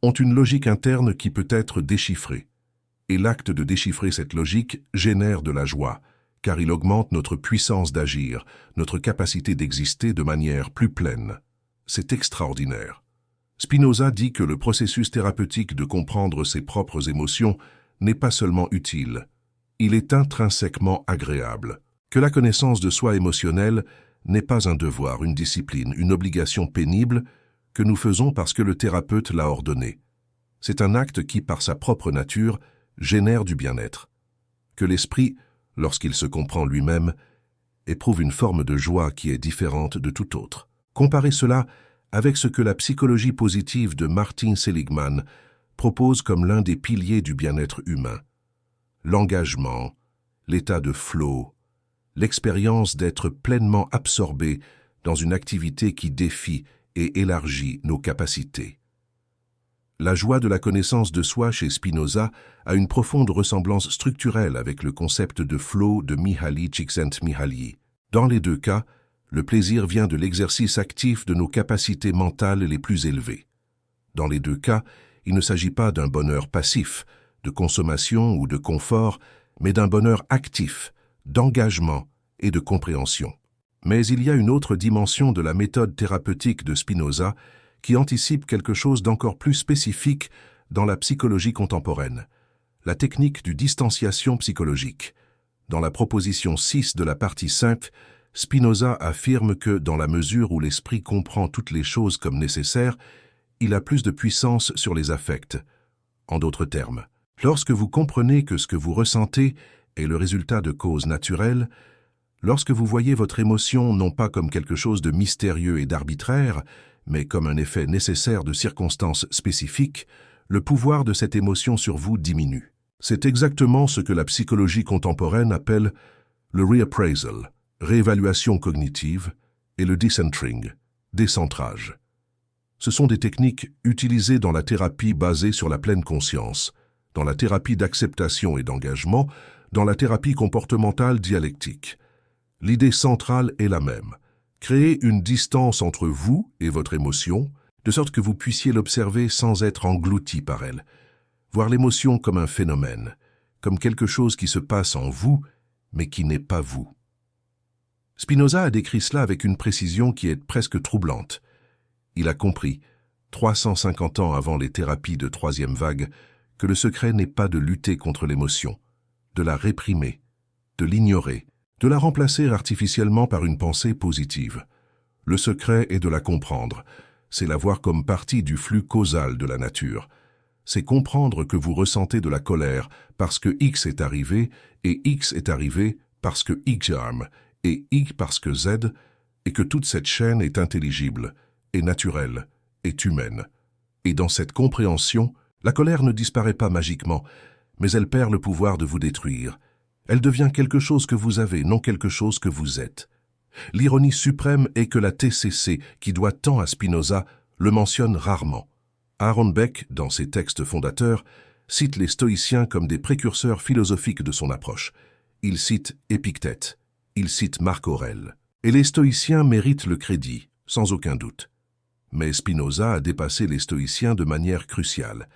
ont une logique interne qui peut être déchiffrée. Et l'acte de déchiffrer cette logique génère de la joie, car il augmente notre puissance d'agir, notre capacité d'exister de manière plus pleine. C'est extraordinaire. Spinoza dit que le processus thérapeutique de comprendre ses propres émotions n'est pas seulement utile, il est intrinsèquement agréable. Que la connaissance de soi émotionnelle n'est pas un devoir, une discipline, une obligation pénible que nous faisons parce que le thérapeute l'a ordonné. C'est un acte qui, par sa propre nature, génère du bien-être. Que l'esprit, lorsqu'il se comprend lui-même, éprouve une forme de joie qui est différente de tout autre. Comparez cela avec ce que la psychologie positive de Martin Seligman propose comme l'un des piliers du bien-être humain. L'engagement, l'état de flow, l'expérience d'être pleinement absorbé dans une activité qui défie et élargit nos capacités. La joie de la connaissance de soi chez Spinoza a une profonde ressemblance structurelle avec le concept de flow de Mihaly Csikszentmihalyi. Dans les deux cas, le plaisir vient de l'exercice actif de nos capacités mentales les plus élevées. Dans les deux cas, il ne s'agit pas d'un bonheur passif, de consommation ou de confort, mais d'un bonheur actif, d'engagement et de compréhension. Mais il y a une autre dimension de la méthode thérapeutique de Spinoza qui anticipe quelque chose d'encore plus spécifique dans la psychologie contemporaine, la technique du distanciation psychologique. Dans la proposition 6 de la partie 5, Spinoza affirme que, dans la mesure où l'esprit comprend toutes les choses comme nécessaires, il a plus de puissance sur les affects. En d'autres termes, lorsque vous comprenez que ce que vous ressentez est le résultat de causes naturelles, lorsque vous voyez votre émotion non pas comme quelque chose de mystérieux et d'arbitraire, mais comme un effet nécessaire de circonstances spécifiques, le pouvoir de cette émotion sur vous diminue. C'est exactement ce que la psychologie contemporaine appelle le reappraisal, réévaluation cognitive, et le decentering, décentrage. Ce sont des techniques utilisées dans la thérapie basée sur la pleine conscience, dans la thérapie d'acceptation et d'engagement, dans la thérapie comportementale dialectique. L'idée centrale est la même. Créer une distance entre vous et votre émotion, de sorte que vous puissiez l'observer sans être englouti par elle. Voir l'émotion comme un phénomène, comme quelque chose qui se passe en vous, mais qui n'est pas vous. Spinoza a décrit cela avec une précision qui est presque troublante. Il a compris, 350 ans avant les thérapies de troisième vague, que le secret n'est pas de lutter contre l'émotion, de la réprimer, de l'ignorer, de la remplacer artificiellement par une pensée positive. Le secret est de la comprendre, c'est la voir comme partie du flux causal de la nature. C'est comprendre que vous ressentez de la colère parce que X est arrivé, et X est arrivé parce que X arme, et Y parce que Z, et que toute cette chaîne est intelligible, est naturelle, est humaine. Et dans cette compréhension, la colère ne disparaît pas magiquement, mais elle perd le pouvoir de vous détruire. Elle devient quelque chose que vous avez, non quelque chose que vous êtes. L'ironie suprême est que la TCC, qui doit tant à Spinoza, le mentionne rarement. Aaron Beck, dans ses textes fondateurs, cite les stoïciens comme des précurseurs philosophiques de son approche. Il cite Épictète, il cite Marc Aurèle. Et les stoïciens méritent le crédit, sans aucun doute. Mais Spinoza a dépassé les stoïciens de manière cruciale.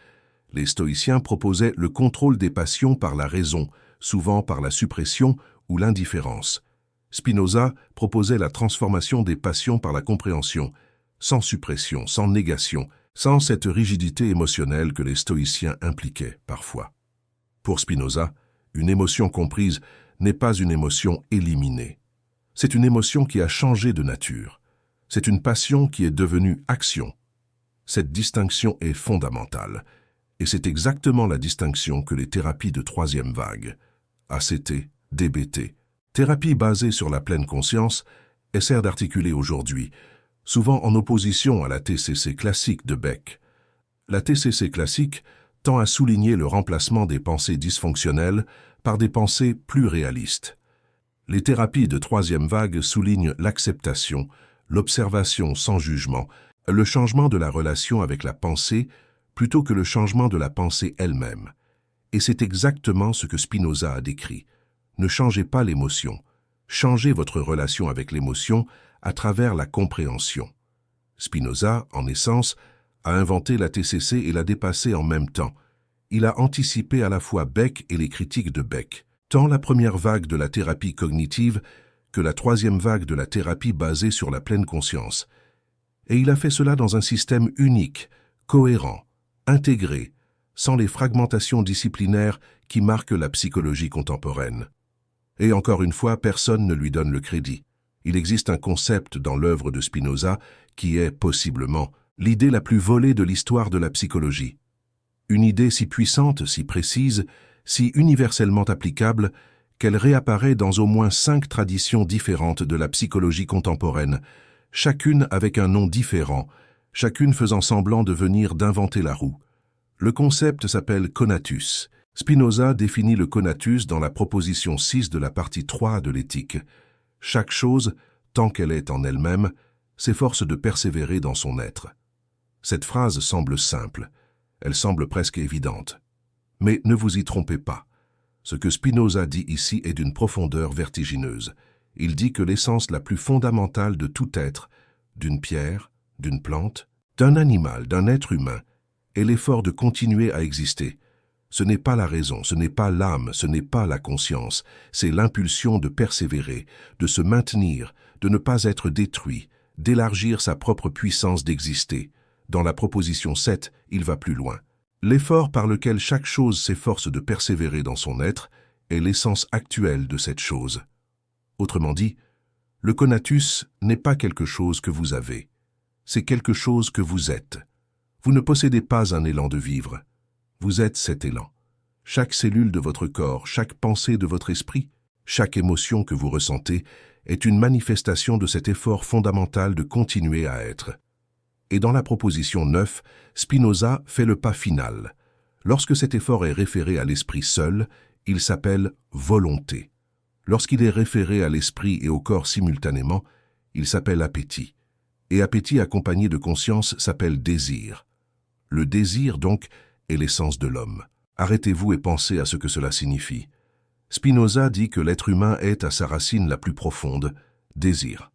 Les stoïciens proposaient le contrôle des passions par la raison, souvent par la suppression ou l'indifférence. Spinoza proposait la transformation des passions par la compréhension, sans suppression, sans négation, sans cette rigidité émotionnelle que les stoïciens impliquaient parfois. Pour Spinoza, une émotion comprise n'est pas une émotion éliminée. C'est une émotion qui a changé de nature. C'est une passion qui est devenue action. Cette distinction est fondamentale, et c'est exactement la distinction que les thérapies de troisième vague, ACT, DBT, thérapie basée sur la pleine conscience, essaient d'articuler aujourd'hui, souvent en opposition à la TCC classique de Beck. La TCC classique tend à souligner le remplacement des pensées dysfonctionnelles par des pensées plus réalistes. Les thérapies de troisième vague soulignent l'acceptation, l'observation sans jugement, le changement de la relation avec la pensée plutôt que le changement de la pensée elle-même. Et c'est exactement ce que Spinoza a décrit. Ne changez pas l'émotion, changez votre relation avec l'émotion à travers la compréhension. Spinoza, en essence, a inventé la TCC et l'a dépassée en même temps. Il a anticipé à la fois Beck et les critiques de Beck, tant la première vague de la thérapie cognitive que la troisième vague de la thérapie basée sur la pleine conscience. Et il a fait cela dans un système unique, cohérent, intégré, sans les fragmentations disciplinaires qui marquent la psychologie contemporaine. Et encore une fois, personne ne lui donne le crédit. Il existe un concept dans l'œuvre de Spinoza qui est, possiblement, l'idée la plus volée de l'histoire de la psychologie. Une idée si puissante, si précise, si universellement applicable, qu'elle réapparaît dans au moins 5 traditions différentes de la psychologie contemporaine, chacune avec un nom différent, chacune faisant semblant de venir d'inventer la roue. Le concept s'appelle conatus. Spinoza définit le conatus dans la proposition 6 de la partie 3 de l'éthique. Chaque chose, tant qu'elle est en elle-même, s'efforce de persévérer dans son être. Cette phrase semble simple, elle semble presque évidente. Mais ne vous y trompez pas. Ce que Spinoza dit ici est d'une profondeur vertigineuse. Il dit que l'essence la plus fondamentale de tout être, d'une pierre, d'une plante, d'un animal, d'un être humain, est l'effort de continuer à exister. Ce n'est pas la raison, ce n'est pas l'âme, ce n'est pas la conscience, c'est l'impulsion de persévérer, de se maintenir, de ne pas être détruit, d'élargir sa propre puissance d'exister. Dans la proposition 7, il va plus loin. L'effort par lequel chaque chose s'efforce de persévérer dans son être est l'essence actuelle de cette chose. Autrement dit, le conatus n'est pas quelque chose que vous avez, c'est quelque chose que vous êtes. Vous ne possédez pas un élan de vivre. Vous êtes cet élan. Chaque cellule de votre corps, chaque pensée de votre esprit, chaque émotion que vous ressentez est une manifestation de cet effort fondamental de continuer à être. Et dans la proposition 9, Spinoza fait le pas final. Lorsque cet effort est référé à l'esprit seul, il s'appelle volonté. Lorsqu'il est référé à l'esprit et au corps simultanément, il s'appelle appétit. Et appétit accompagné de conscience s'appelle désir. Le désir, donc, est l'essence de l'homme. Arrêtez-vous et pensez à ce que cela signifie. Spinoza dit que l'être humain est, à sa racine la plus profonde, désir.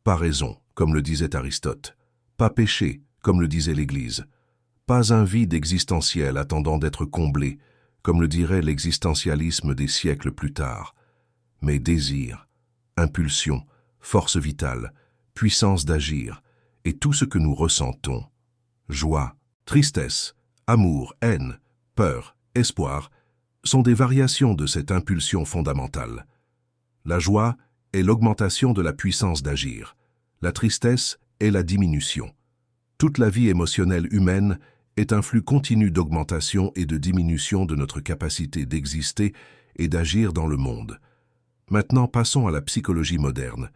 Pas raison, comme le disait Aristote. Pas péché, comme le disait l'Église. Pas un vide existentiel attendant d'être comblé, comme le dirait l'existentialisme des siècles plus tard. Mais désir, impulsion, force vitale, puissance d'agir, et tout ce que nous ressentons. joie, tristesse, amour, haine, peur, espoir, sont des variations de cette impulsion fondamentale. La joie est l'augmentation de la puissance d'agir. La tristesse est la diminution. Toute la vie émotionnelle humaine est un flux continu d'augmentation et de diminution de notre capacité d'exister et d'agir dans le monde. Maintenant, passons à la psychologie moderne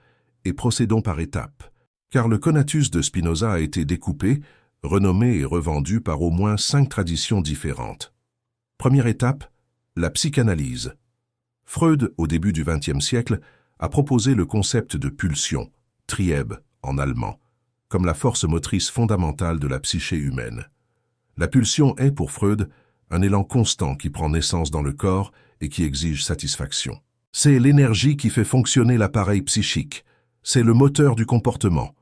et procédons par étapes, car le conatus de Spinoza a été découpé, renommé et revendu par au moins 5 traditions différentes. Première étape, la psychanalyse. Freud, au début du XXe siècle, a proposé le concept de pulsion, Trieb en allemand, comme la force motrice fondamentale de la psyché humaine. La pulsion est, pour Freud, un élan constant qui prend naissance dans le corps et qui exige satisfaction. C'est l'énergie qui fait fonctionner l'appareil psychique. C'est le moteur du comportement.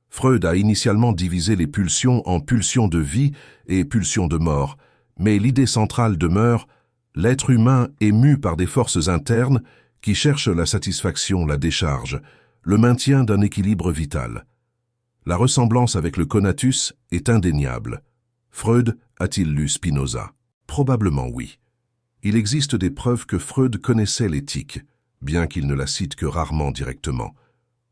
Freud a initialement divisé les pulsions en pulsions de vie et pulsions de mort, mais l'idée centrale demeure: l'être humain est mu par des forces internes qui cherchent la satisfaction, la décharge, le maintien d'un équilibre vital. La ressemblance avec le conatus est indéniable. Freud a-t-il lu Spinoza? Probablement oui. Il existe des preuves que Freud connaissait l'éthique, bien qu'il ne la cite que rarement directement.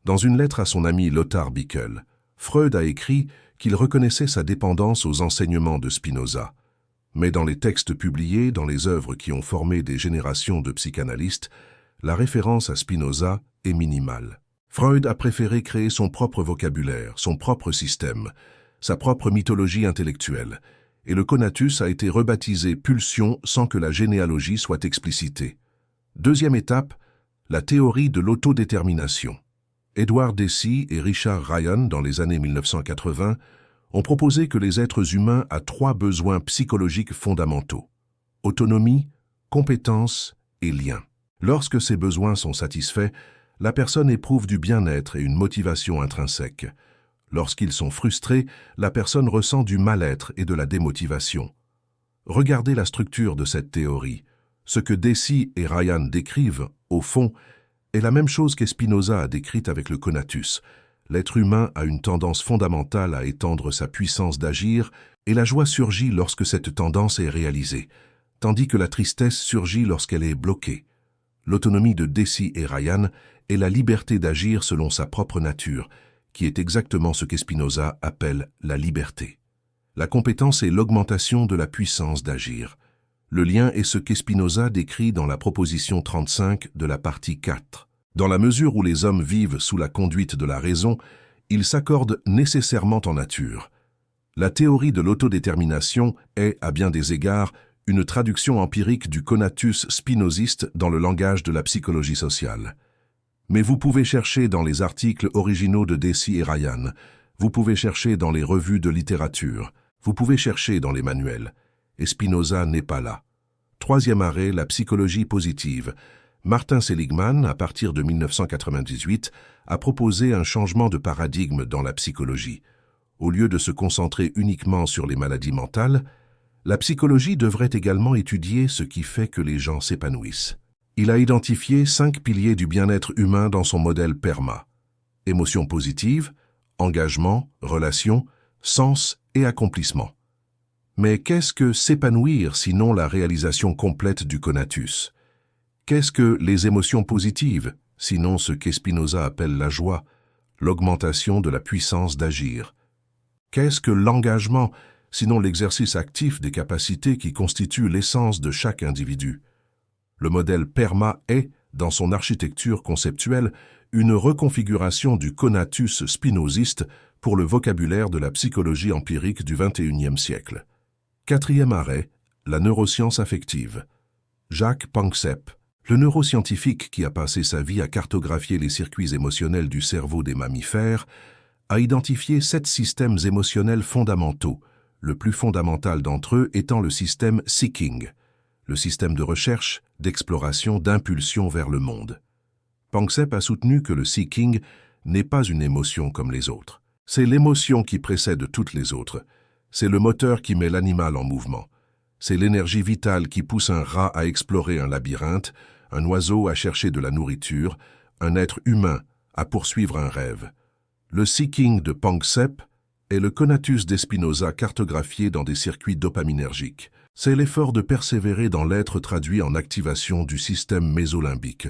Dans une lettre à son ami Lothar Bickel, Freud a écrit qu'il reconnaissait sa dépendance aux enseignements de Spinoza. Mais dans les textes publiés, dans les œuvres qui ont formé des générations de psychanalystes, la référence à Spinoza est minimale. Freud a préféré créer son propre vocabulaire, son propre système, sa propre mythologie intellectuelle, et le conatus a été rebaptisé pulsion sans que la généalogie soit explicitée. Deuxième étape, la théorie de l'autodétermination. Edward Deci et Richard Ryan, dans les années 1980, ont proposé que les êtres humains ont 3 besoins psychologiques fondamentaux: autonomie, compétence et lien. Lorsque ces besoins sont satisfaits, la personne éprouve du bien-être et une motivation intrinsèque. Lorsqu'ils sont frustrés, la personne ressent du mal-être et de la démotivation. Regardez la structure de cette théorie. Ce que Deci et Ryan décrivent, au fond, est la même chose que Spinoza a décrite avec le conatus. L'être humain a une tendance fondamentale à étendre sa puissance d'agir, et la joie surgit lorsque cette tendance est réalisée, tandis que la tristesse surgit lorsqu'elle est bloquée. L'autonomie de Deci et Ryan est la liberté d'agir selon sa propre nature, qui est exactement ce que Spinoza appelle la liberté. La compétence est l'augmentation de la puissance d'agir. Le lien est ce que Spinoza décrit dans la proposition 35 de la partie 4. Dans la mesure où les hommes vivent sous la conduite de la raison, ils s'accordent nécessairement en nature. La théorie de l'autodétermination est, à bien des égards, une traduction empirique du conatus spinoziste dans le langage de la psychologie sociale. Mais vous pouvez chercher dans les articles originaux de Deci et Ryan, vous pouvez chercher dans les revues de littérature, vous pouvez chercher dans les manuels, et Spinoza n'est pas là. Troisième arrêt, la psychologie positive. Martin Seligman, à partir de 1998, a proposé un changement de paradigme dans la psychologie. Au lieu de se concentrer uniquement sur les maladies mentales, la psychologie devrait également étudier ce qui fait que les gens s'épanouissent. Il a identifié 5 piliers du bien-être humain dans son modèle PERMA: émotions positives, engagement, relations, sens et accomplissement. Mais qu'est-ce que s'épanouir sinon la réalisation complète du conatus? Qu'est-ce que les émotions positives, sinon ce que Spinoza appelle la joie, l'augmentation de la puissance d'agir? Qu'est-ce que l'engagement, sinon l'exercice actif des capacités qui constituent l'essence de chaque individu? Le modèle PERMA est, dans son architecture conceptuelle, une reconfiguration du conatus spinoziste pour le vocabulaire de la psychologie empirique du XXIe siècle. Quatrième arrêt, la neuroscience affective. Jacques Panksepp, le neuroscientifique qui a passé sa vie à cartographier les circuits émotionnels du cerveau des mammifères, a identifié 7 systèmes émotionnels fondamentaux, le plus fondamental d'entre eux étant le système seeking, le système de recherche, d'exploration, d'impulsion vers le monde. Panksepp a soutenu que le seeking n'est pas une émotion comme les autres. C'est l'émotion qui précède toutes les autres. C'est le moteur qui met l'animal en mouvement. C'est l'énergie vitale qui pousse un rat à explorer un labyrinthe, un oiseau à chercher de la nourriture, un être humain à poursuivre un rêve. Le seeking de Panksepp est le conatus d'Espinoza cartographié dans des circuits dopaminergiques. C'est l'effort de persévérer dans l'être traduit en activation du système mésolimbique.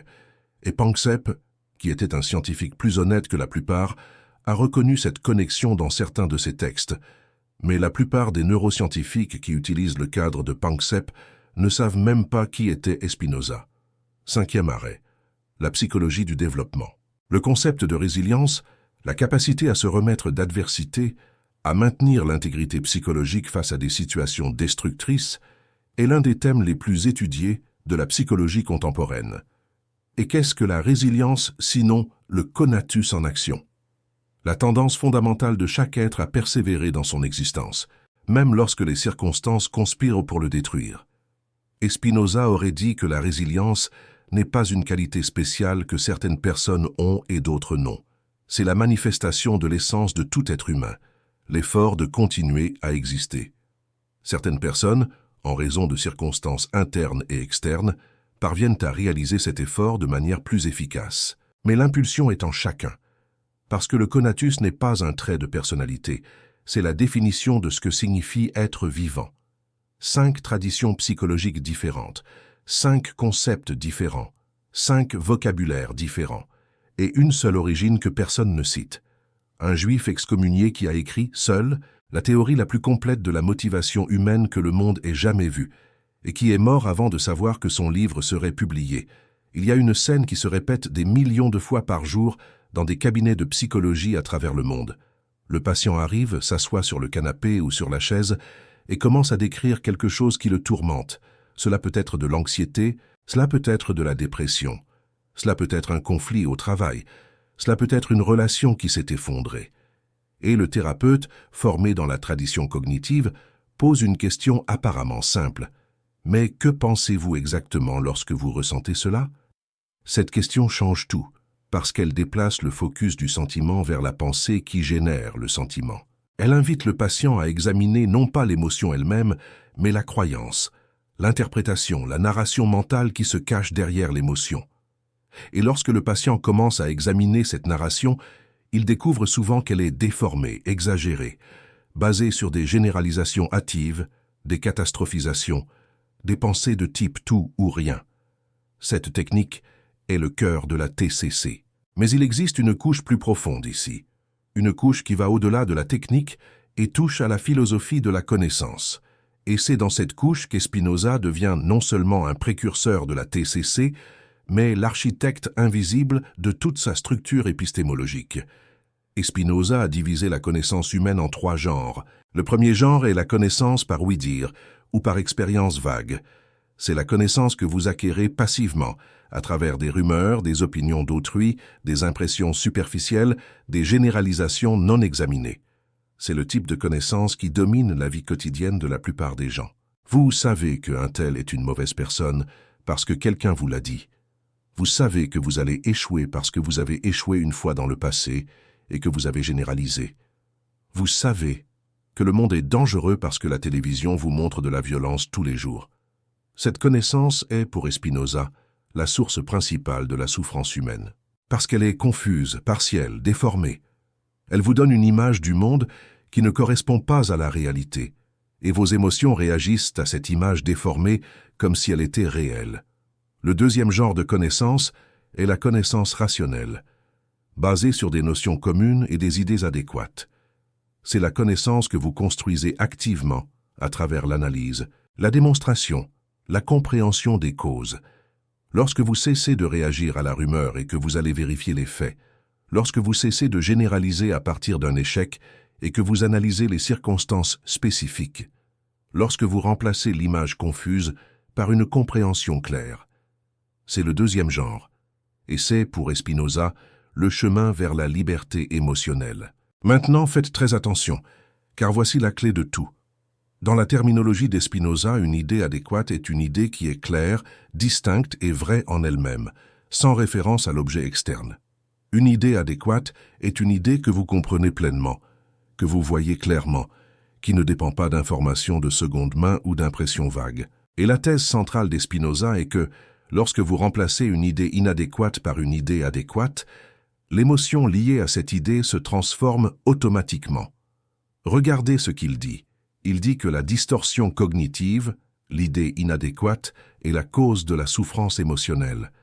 Et Panksepp, qui était un scientifique plus honnête que la plupart, a reconnu cette connexion dans certains de ses textes. Mais la plupart des neuroscientifiques qui utilisent le cadre de Panksepp ne savent même pas qui était Espinoza. 5e arrêt. La psychologie du développement. Le concept de résilience, la capacité à se remettre d'adversité, à maintenir l'intégrité psychologique face à des situations destructrices, est l'un des thèmes les plus étudiés de la psychologie contemporaine. Et qu'est-ce que la résilience, sinon le conatus en action? La tendance fondamentale de chaque être à persévérer dans son existence, même lorsque les circonstances conspirent pour le détruire. Espinoza aurait dit que la résilience n'est pas une qualité spéciale que certaines personnes ont et d'autres non. C'est la manifestation de l'essence de tout être humain, l'effort de continuer à exister. Certaines personnes, en raison de circonstances internes et externes, parviennent à réaliser cet effort de manière plus efficace. Mais l'impulsion est en chacun. Parce que le conatus n'est pas un trait de personnalité, c'est la définition de ce que signifie être vivant. 5 traditions psychologiques différentes, 5 concepts différents, 5 vocabulaires différents, et une seule origine que personne ne cite. Un juif excommunié qui a écrit, seul, la théorie la plus complète de la motivation humaine que le monde ait jamais vue, et qui est mort avant de savoir que son livre serait publié. Il y a une scène qui se répète des millions de fois par jour dans des cabinets de psychologie à travers le monde. Le patient arrive, s'assoit sur le canapé ou sur la chaise et commence à décrire quelque chose qui le tourmente. Cela peut être de l'anxiété, cela peut être de la dépression, cela peut être un conflit au travail, cela peut être une relation qui s'est effondrée. Et le thérapeute, formé dans la tradition cognitive, pose une question apparemment simple. Mais que pensez-vous exactement lorsque vous ressentez cela? Cette question change tout, parce qu'elle déplace le focus du sentiment vers la pensée qui génère le sentiment. Elle invite le patient à examiner non pas l'émotion elle-même, mais la croyance, l'interprétation, la narration mentale qui se cache derrière l'émotion. Et lorsque le patient commence à examiner cette narration, il découvre souvent qu'elle est déformée, exagérée, basée sur des généralisations hâtives, des catastrophisations, des pensées de type tout ou rien. Cette technique est le cœur de la TCC. Mais il existe une couche plus profonde ici, une couche qui va au-delà de la technique et touche à la philosophie de la connaissance. Et c'est dans cette couche qu'Espinoza devient non seulement un précurseur de la TCC, mais l'architecte invisible de toute sa structure épistémologique. Espinoza a divisé la connaissance humaine en 3 genres. Le premier genre est la connaissance par ouï-dire, ou par expérience vague. C'est la connaissance que vous acquérez passivement, à travers des rumeurs, des opinions d'autrui, des impressions superficielles, des généralisations non examinées. C'est le type de connaissance qui domine la vie quotidienne de la plupart des gens. Vous savez qu'un tel est une mauvaise personne parce que quelqu'un vous l'a dit. Vous savez que vous allez échouer parce que vous avez échoué une fois dans le passé et que vous avez généralisé. Vous savez que le monde est dangereux parce que la télévision vous montre de la violence tous les jours. Cette connaissance est, pour Espinoza, la source principale de la souffrance humaine. Parce qu'elle est confuse, partielle, déformée. Elle vous donne une image du monde qui ne correspond pas à la réalité, et vos émotions réagissent à cette image déformée comme si elle était réelle. Le deuxième genre de connaissance est la connaissance rationnelle, basée sur des notions communes et des idées adéquates. C'est la connaissance que vous construisez activement à travers l'analyse, la démonstration, la compréhension des causes. Lorsque vous cessez de réagir à la rumeur et que vous allez vérifier les faits, lorsque vous cessez de généraliser à partir d'un échec et que vous analysez les circonstances spécifiques, lorsque vous remplacez l'image confuse par une compréhension claire. C'est le deuxième genre, et c'est, pour Espinoza, le chemin vers la liberté émotionnelle. Maintenant, faites très attention, car voici la clé de tout. Dans la terminologie d'Espinoza, une idée adéquate est une idée qui est claire, distincte et vraie en elle-même, sans référence à l'objet externe. Une idée adéquate est une idée que vous comprenez pleinement, que vous voyez clairement, qui ne dépend pas d'informations de seconde main ou d'impressions vagues. Et la thèse centrale d'Espinoza est que, lorsque vous remplacez une idée inadéquate par une idée adéquate, l'émotion liée à cette idée se transforme automatiquement. Regardez ce qu'il dit. Il dit que la distorsion cognitive, l'idée inadéquate, est la cause de la souffrance émotionnelle,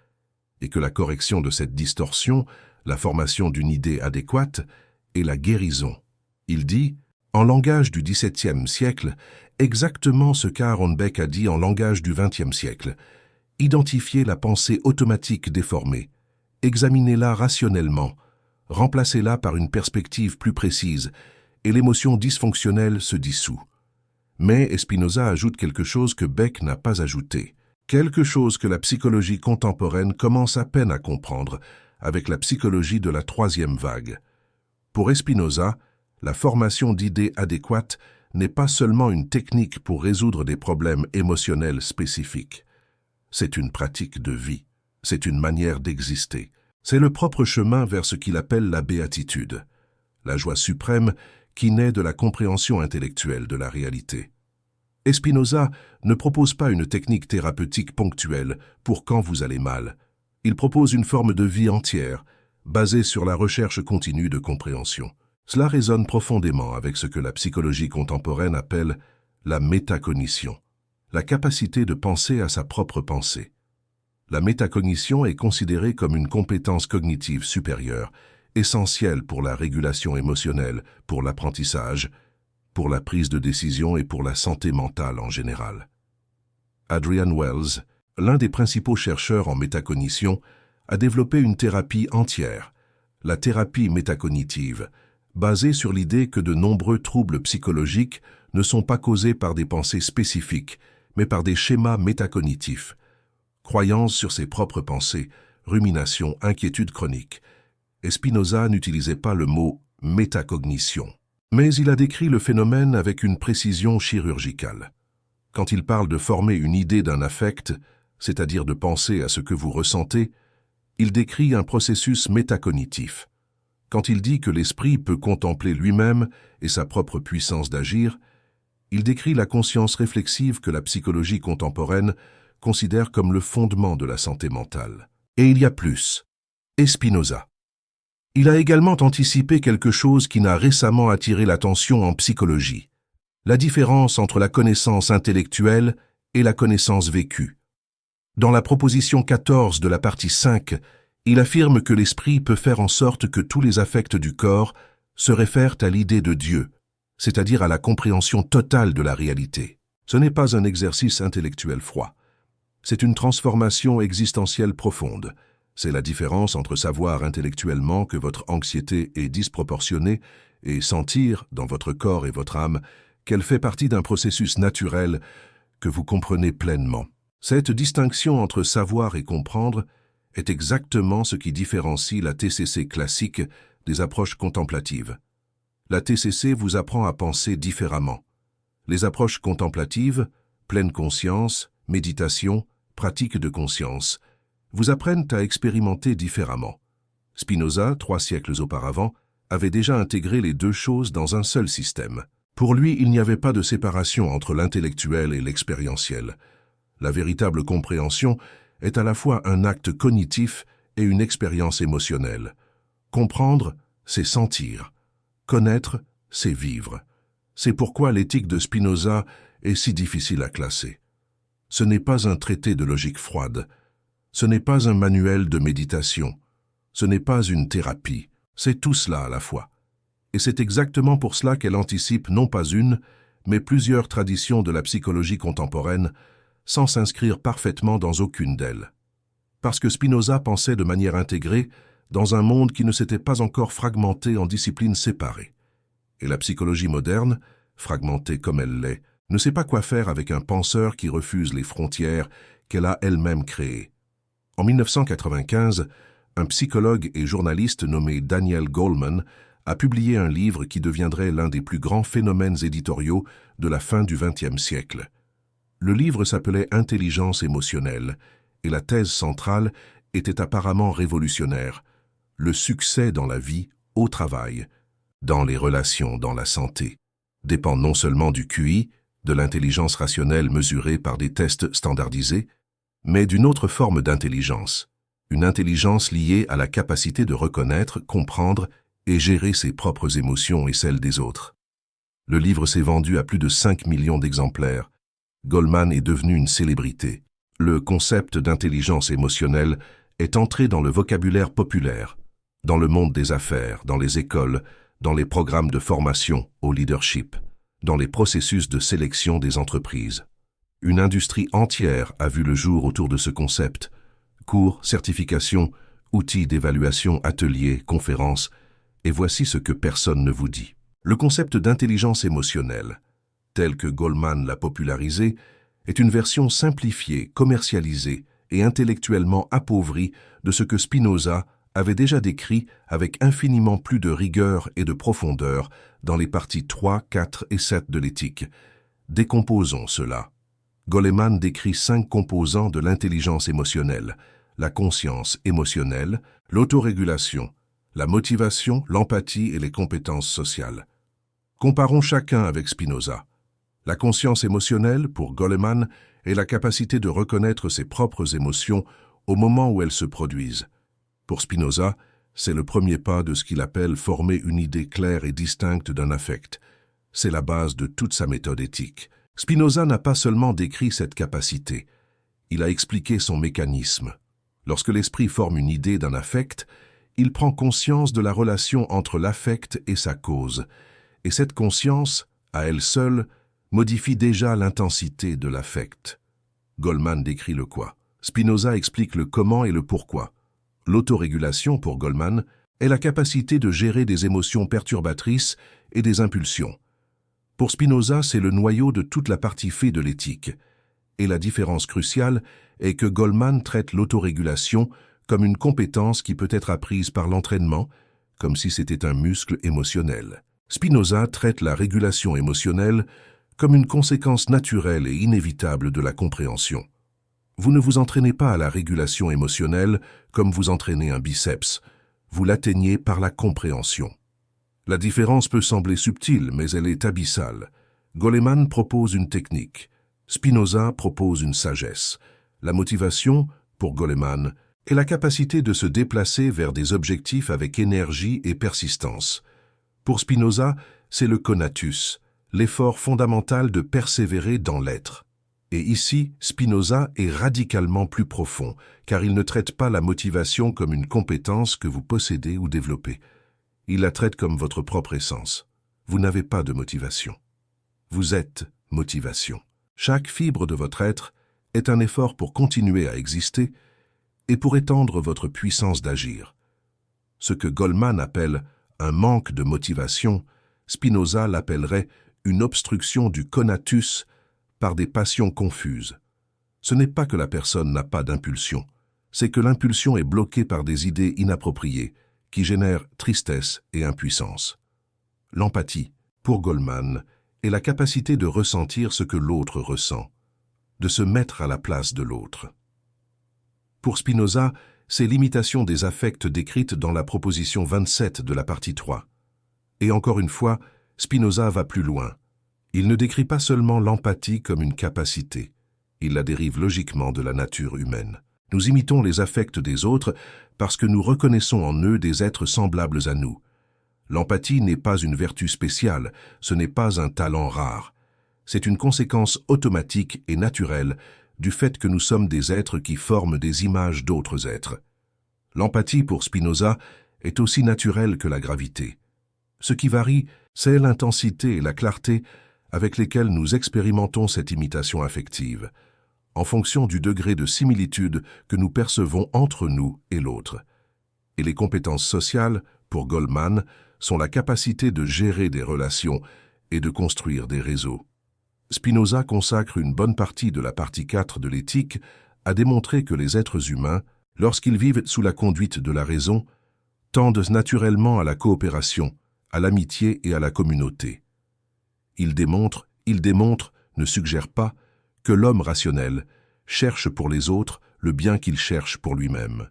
et que la correction de cette distorsion, la formation d'une idée adéquate, est la guérison. Il dit, en langage du XVIIe siècle, exactement ce qu'Aaron Beck a dit en langage du XXe siècle. Identifiez la pensée automatique déformée, examinez-la rationnellement, remplacez-la par une perspective plus précise, et l'émotion dysfonctionnelle se dissout. Mais Spinoza ajoute quelque chose que Beck n'a pas ajouté, quelque chose que la psychologie contemporaine commence à peine à comprendre, avec la psychologie de la troisième vague. Pour Spinoza, la formation d'idées adéquates n'est pas seulement une technique pour résoudre des problèmes émotionnels spécifiques. C'est une pratique de vie, c'est une manière d'exister. C'est le propre chemin vers ce qu'il appelle la béatitude, la joie suprême qui naît de la compréhension intellectuelle de la réalité. Spinoza ne propose pas une technique thérapeutique ponctuelle pour quand vous allez mal. Il propose une forme de vie entière, basée sur la recherche continue de compréhension. Cela résonne profondément avec ce que la psychologie contemporaine appelle la métacognition, la capacité de penser à sa propre pensée. La métacognition est considérée comme une compétence cognitive supérieure, essentielle pour la régulation émotionnelle, pour l'apprentissage, pour la prise de décision et pour la santé mentale en général. Adrian Wells, l'un des principaux chercheurs en métacognition, a développé une thérapie entière, la thérapie métacognitive, basée sur l'idée que de nombreux troubles psychologiques ne sont pas causés par des pensées spécifiques, mais par des schémas métacognitifs, croyances sur ses propres pensées, rumination, inquiétude chronique. Spinoza n'utilisait pas le mot métacognition, mais il a décrit le phénomène avec une précision chirurgicale. Quand il parle de former une idée d'un affect, c'est-à-dire de penser à ce que vous ressentez, il décrit un processus métacognitif. Quand il dit que l'esprit peut contempler lui-même et sa propre puissance d'agir, il décrit la conscience réflexive que la psychologie contemporaine considère comme le fondement de la santé mentale. Et il y a plus. Spinoza. Il a également anticipé quelque chose qui n'a récemment attiré l'attention en psychologie, la différence entre la connaissance intellectuelle et la connaissance vécue. Dans la proposition 14 de la partie 5, il affirme que l'esprit peut faire en sorte que tous les affects du corps se réfèrent à l'idée de Dieu, c'est-à-dire à la compréhension totale de la réalité. Ce n'est pas un exercice intellectuel froid. C'est une transformation existentielle profonde. C'est la différence entre savoir intellectuellement que votre anxiété est disproportionnée et sentir, dans votre corps et votre âme, qu'elle fait partie d'un processus naturel que vous comprenez pleinement. Cette distinction entre savoir et comprendre est exactement ce qui différencie la TCC classique des approches contemplatives. La TCC vous apprend à penser différemment. Les approches contemplatives, pleine conscience, méditation, pratique de conscience, vous apprennent à expérimenter différemment. Spinoza, 3 siècles auparavant, avait déjà intégré les deux choses dans un seul système. Pour lui, il n'y avait pas de séparation entre l'intellectuel et l'expérientiel. La véritable compréhension est à la fois un acte cognitif et une expérience émotionnelle. Comprendre, c'est sentir. Connaître, c'est vivre. C'est pourquoi l'éthique de Spinoza est si difficile à classer. Ce n'est pas un traité de logique froide. Ce n'est pas un manuel de méditation. Ce n'est pas une thérapie. C'est tout cela à la fois. Et c'est exactement pour cela qu'elle anticipe non pas une, mais plusieurs traditions de la psychologie contemporaine, sans s'inscrire parfaitement dans aucune d'elles. Parce que Spinoza pensait de manière intégrée dans un monde qui ne s'était pas encore fragmenté en disciplines séparées. Et la psychologie moderne, fragmentée comme elle l'est, ne sait pas quoi faire avec un penseur qui refuse les frontières qu'elle a elle-même créées. En 1995, un psychologue et journaliste nommé Daniel Goleman a publié un livre qui deviendrait l'un des plus grands phénomènes éditoriaux de la fin du XXe siècle. Le livre s'appelait « Intelligence émotionnelle » et la thèse centrale était apparemment révolutionnaire. Le succès dans la vie, au travail, dans les relations, dans la santé, dépend non seulement du QI, de l'intelligence rationnelle mesurée par des tests standardisés, mais d'une autre forme d'intelligence, une intelligence liée à la capacité de reconnaître, comprendre et gérer ses propres émotions et celles des autres. Le livre s'est vendu à plus de 5 millions d'exemplaires. Goleman est devenu une célébrité. Le concept d'intelligence émotionnelle est entré dans le vocabulaire populaire, dans le monde des affaires, dans les écoles, dans les programmes de formation au leadership, dans les processus de sélection des entreprises. Une industrie entière a vu le jour autour de ce concept. Cours, certifications, outils d'évaluation, ateliers, conférences, et voici ce que personne ne vous dit. Le concept d'intelligence émotionnelle, tel que Goleman l'a popularisé, est une version simplifiée, commercialisée et intellectuellement appauvrie de ce que Spinoza avait déjà décrit avec infiniment plus de rigueur et de profondeur dans les parties 3, 4 et 7 de l'éthique. Décomposons cela. Goleman décrit 5 composants de l'intelligence émotionnelle: la conscience émotionnelle, l'autorégulation, la motivation, l'empathie et les compétences sociales. Comparons chacun avec Spinoza. La conscience émotionnelle, pour Goleman, est la capacité de reconnaître ses propres émotions au moment où elles se produisent. Pour Spinoza, c'est le premier pas de ce qu'il appelle former une idée claire et distincte d'un affect. C'est la base de toute sa méthode éthique. Spinoza n'a pas seulement décrit cette capacité, il a expliqué son mécanisme. Lorsque l'esprit forme une idée d'un affect, il prend conscience de la relation entre l'affect et sa cause, et cette conscience, à elle seule, modifie déjà l'intensité de l'affect. Goleman décrit le quoi. Spinoza explique le comment et le pourquoi. L'autorégulation, pour Goleman, est la capacité de gérer des émotions perturbatrices et des impulsions. Pour Spinoza, c'est le noyau de toute la partie fait de l'éthique. Et la différence cruciale est que Goleman traite l'autorégulation comme une compétence qui peut être apprise par l'entraînement, comme si c'était un muscle émotionnel. Spinoza traite la régulation émotionnelle comme une conséquence naturelle et inévitable de la compréhension. Vous ne vous entraînez pas à la régulation émotionnelle comme vous entraînez un biceps, vous l'atteignez par la compréhension. La différence peut sembler subtile, mais elle est abyssale. Goleman propose une technique, Spinoza propose une sagesse. La motivation, pour Goleman, est la capacité de se déplacer vers des objectifs avec énergie et persistance. Pour Spinoza, c'est le conatus, l'effort fondamental de persévérer dans l'être. Et ici, Spinoza est radicalement plus profond, car il ne traite pas la motivation comme une compétence que vous possédez ou développez. Il la traite comme votre propre essence. Vous n'avez pas de motivation. Vous êtes motivation. Chaque fibre de votre être est un effort pour continuer à exister et pour étendre votre puissance d'agir. Ce que Goleman appelle un manque de motivation, Spinoza l'appellerait une obstruction du conatus par des passions confuses. Ce n'est pas que la personne n'a pas d'impulsion, c'est que l'impulsion est bloquée par des idées inappropriées qui génèrent tristesse et impuissance. L'empathie, pour Goleman, est la capacité de ressentir ce que l'autre ressent, de se mettre à la place de l'autre. Pour Spinoza, c'est l'imitation des affects décrites dans la proposition 27 de la partie 3. Et encore une fois, Spinoza va plus loin. Il ne décrit pas seulement l'empathie comme une capacité, il la dérive logiquement de la nature humaine. Nous imitons les affects des autres parce que nous reconnaissons en eux des êtres semblables à nous. L'empathie n'est pas une vertu spéciale, ce n'est pas un talent rare. C'est une conséquence automatique et naturelle du fait que nous sommes des êtres qui forment des images d'autres êtres. L'empathie, pour Spinoza, est aussi naturelle que la gravité. Ce qui varie, c'est l'intensité et la clarté avec lesquelles nous expérimentons cette imitation affective, en fonction du degré de similitude que nous percevons entre nous et l'autre. Et les compétences sociales, pour Goleman, sont la capacité de gérer des relations et de construire des réseaux. Spinoza consacre une bonne partie de la partie 4 de l'éthique à démontrer que les êtres humains, lorsqu'ils vivent sous la conduite de la raison, tendent naturellement à la coopération, à l'amitié et à la communauté. Il démontre, ne suggère pas, que l'homme rationnel cherche pour les autres le bien qu'il cherche pour lui-même.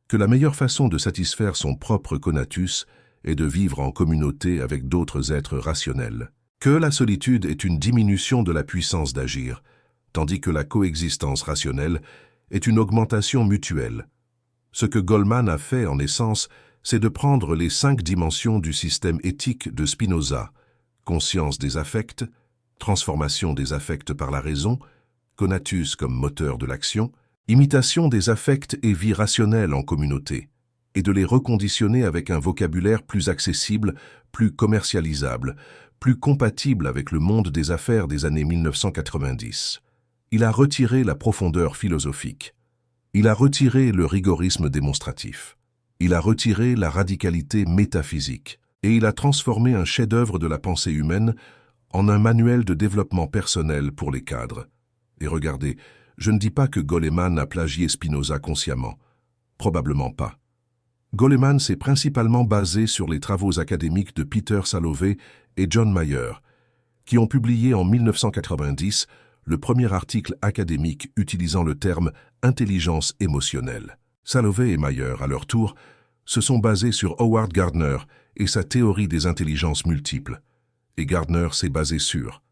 Que la meilleure façon de satisfaire son propre conatus est de vivre en communauté avec d'autres êtres rationnels. Que la solitude est une diminution de la puissance d'agir, tandis que la coexistence rationnelle est une augmentation mutuelle. Ce que Goleman a fait en essence, c'est de prendre les 5 dimensions du système éthique de Spinoza, conscience des affects, transformation des affects par la raison, conatus comme moteur de l'action, imitation des affects et vie rationnelle en communauté, et de les reconditionner avec un vocabulaire plus accessible, plus commercialisable, plus compatible avec le monde des affaires des années 1990. Il a retiré la profondeur philosophique. Il a retiré le rigorisme démonstratif. Il a retiré la radicalité métaphysique. Et il a transformé un chef-d'œuvre de la pensée humaine en un manuel de développement personnel pour les cadres. Et regardez, je ne dis pas que Goleman a plagié Spinoza consciemment. Probablement pas. Goleman s'est principalement basé sur les travaux académiques de Peter Salovey et John Mayer, qui ont publié en 1990 le premier article académique utilisant le terme « intelligence émotionnelle ». Salovey et Mayer, à leur tour, se sont basés sur Howard Gardner et sa théorie des intelligences multiples. Et Gardner s'est basé sur,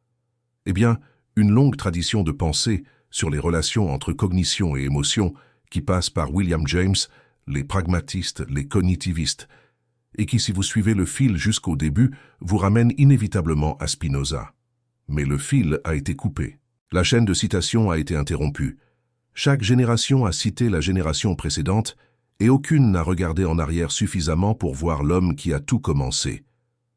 une longue tradition de pensée sur les relations entre cognition et émotion qui passe par William James, les pragmatistes, les cognitivistes, et qui, si vous suivez le fil jusqu'au début, vous ramène inévitablement à Spinoza. Mais le fil a été coupé. La chaîne de citation a été interrompue. Chaque génération a cité la génération précédente et aucune n'a regardé en arrière suffisamment pour voir l'homme qui a tout commencé.